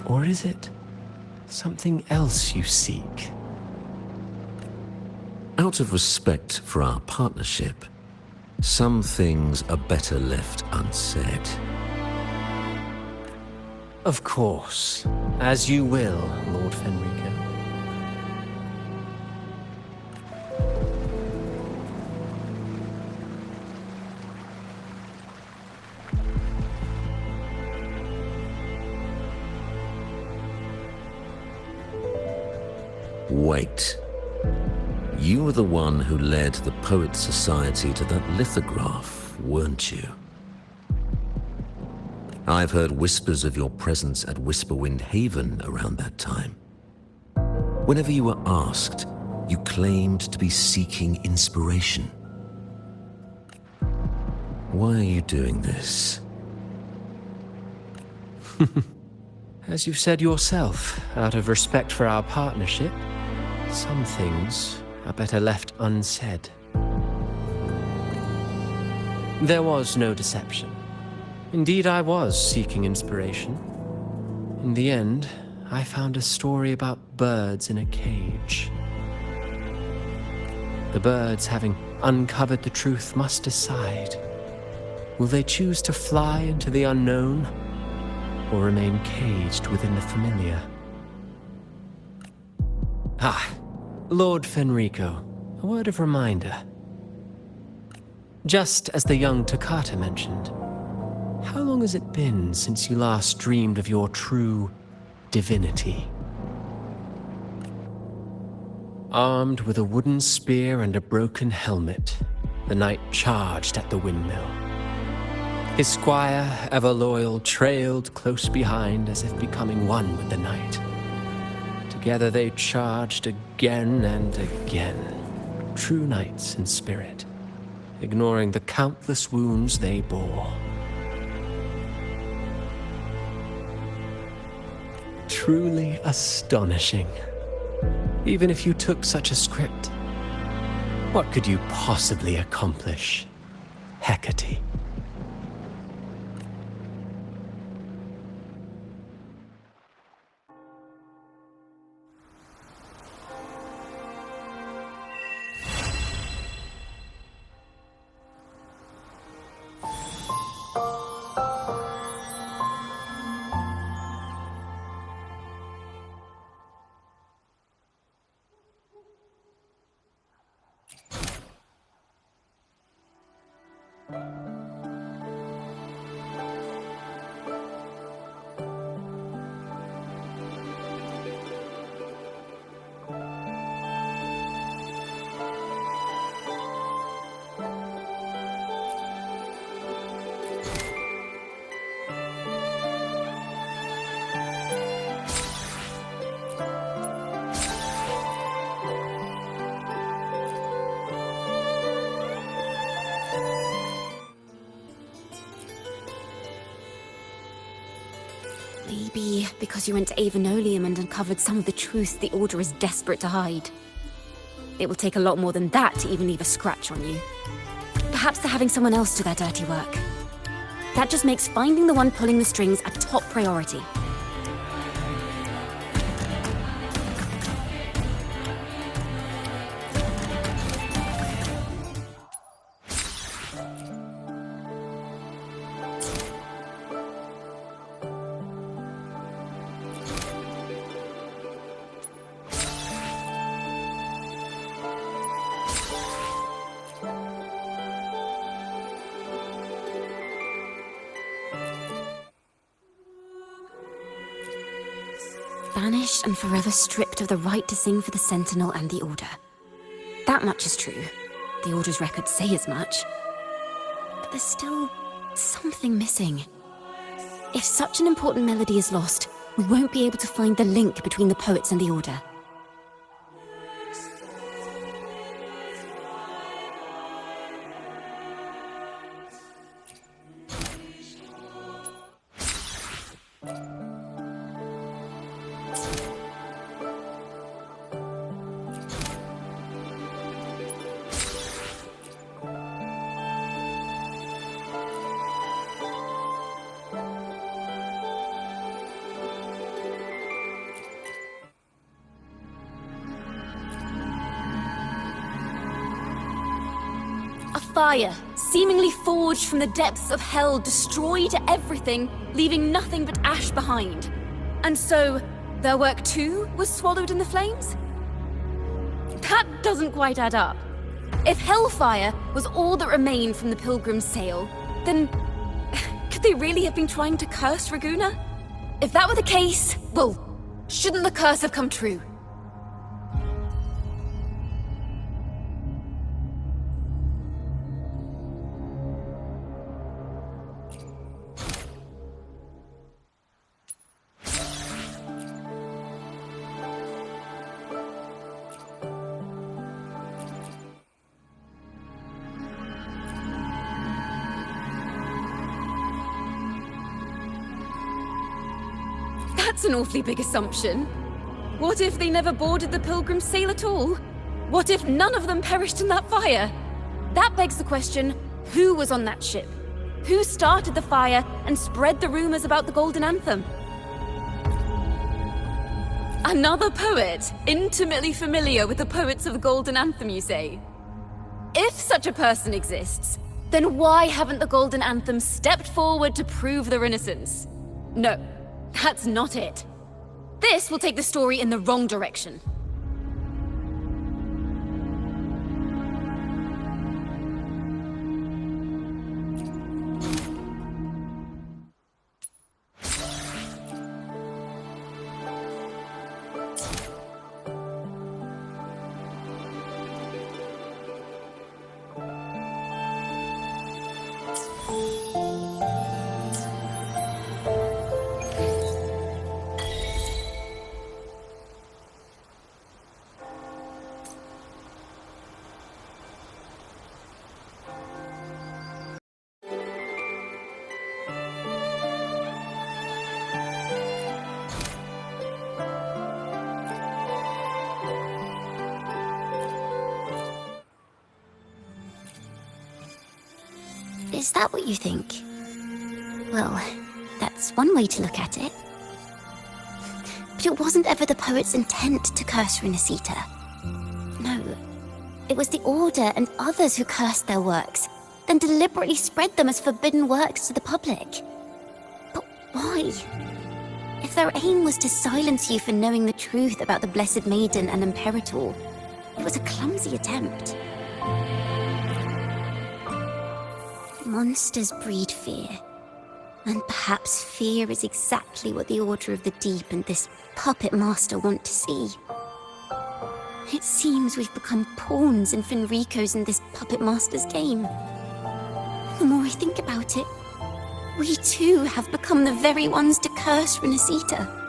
Speaker 5: Or is it something else you seek?
Speaker 21: Out of respect for our partnership, some things are better left unsaid.
Speaker 5: Of course. As you will, Lord Fenrico.
Speaker 21: Wait. You were the one who led the Poets Society to that lithograph, weren't you? I've heard whispers of your presence at Whisperwind Haven around that time. Whenever you were asked, you claimed to be seeking inspiration. Why are you doing this?
Speaker 5: As you said yourself, out of respect for our partnership, some things are better left unsaid. There was no deception. Indeed, I was seeking inspiration. In the end, I found a story about birds in a cage. The birds, having uncovered the truth, must decide. Will they choose to fly into the unknown, or remain caged within the familiar? Ah, Lord Fenrico, a word of reminder. Just as the young Toccata mentioned, how long has it been since you last dreamed of your true divinity? Armed with a wooden spear and a broken helmet, the knight charged at the windmill. His squire, ever loyal, trailed close behind as if becoming one with the knight. Together they charged again and again, true knights in spirit, ignoring the countless wounds they bore. Truly astonishing. Even if you took such a script, what could you possibly accomplish, Hecate?
Speaker 8: Maybe because you went to Avenolium and uncovered some of the truth the Order is desperate to hide. It will take a lot more than that to even leave a scratch on you. Perhaps they're having someone else do their dirty work. That just makes finding the one pulling the strings a top priority. Banished and forever stripped of the right to sing for the Sentinel and the Order. That much is true. The Order's records say as much. But there's still something missing. If such an important melody is lost, we won't be able to find the link between the poets and the Order. Fire, seemingly forged from the depths of hell, destroyed everything, leaving nothing but ash behind. And so, their work too was swallowed in the flames? That doesn't quite add up. If hellfire was all that remained from the Pilgrim's sail, then could they really have been trying to curse Raguna? If that were the case, well, shouldn't the curse have come true? That's an awfully big assumption. What if they never boarded the Pilgrim's sail at all? What if none of them perished in that fire? That begs the question, who was on that ship? Who started the fire and spread the rumors about the Golden Anthem? Another poet, intimately familiar with the poets of the Golden Anthem, you say? If such a person exists, then why haven't the Golden Anthem stepped forward to prove their innocence? No. That's not it. This will take the story in the wrong direction.
Speaker 16: Is that what you think? Well, that's one way to look at it. But it wasn't ever the poet's intent to curse Rinasita. No, it was the Order and others who cursed their works, then deliberately spread them as forbidden works to the public. But why? If their aim was to silence you for knowing the truth about the Blessed Maiden and Imperator, it was a clumsy attempt. Monsters breed fear. And perhaps fear is exactly what the Order of the Deep and this puppet master want to see. It seems we've become pawns in Fenrico's and this puppet master's game. The more I think about it, we too have become the very ones to curse Rinasita.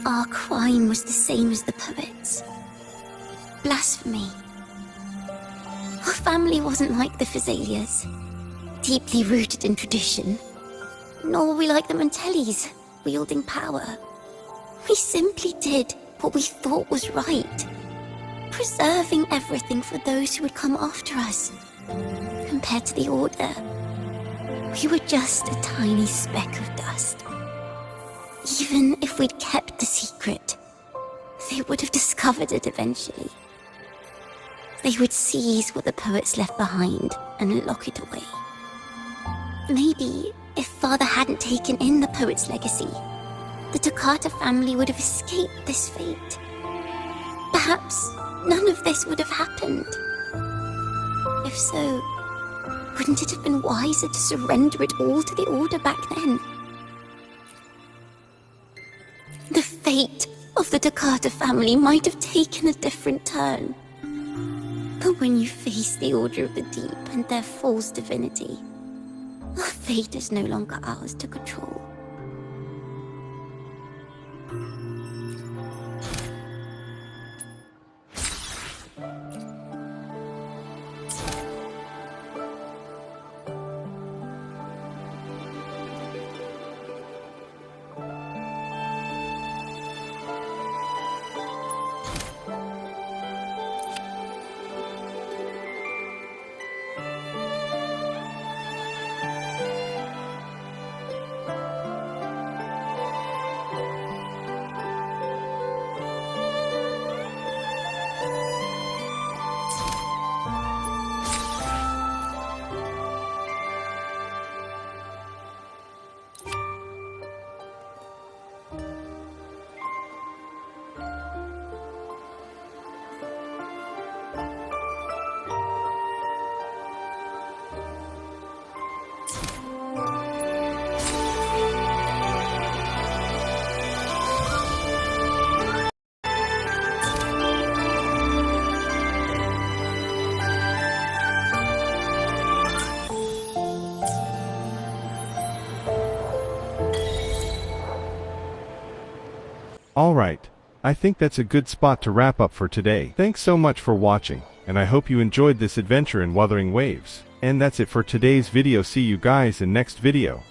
Speaker 16: our crime was the same as the poets. Blasphemy. Our family wasn't like the Physalias, deeply rooted in tradition. Nor were we like the Mantellis, wielding power. We simply did what we thought was right, preserving everything for those who would come after us. Compared to the Order, we were just a tiny speck of dust. Even if we'd kept the secret, they would have discovered it eventually. They would seize what the poets left behind and lock it away. Maybe if Father hadn't taken in the poet's legacy, the Toccata family would have escaped this fate. Perhaps none of this would have happened. If so, wouldn't it have been wiser to surrender it all to the Order back then? The fate of the Toccata family might have taken a different turn. But when you face the Order of the Deep and their false divinity, our fate is no longer ours to control.
Speaker 1: Alright, I think that's a good spot to wrap up for today. Thanks so much for watching, and I hope you enjoyed this adventure in Wuthering Waves. And that's it for today's video. See you guys in next video.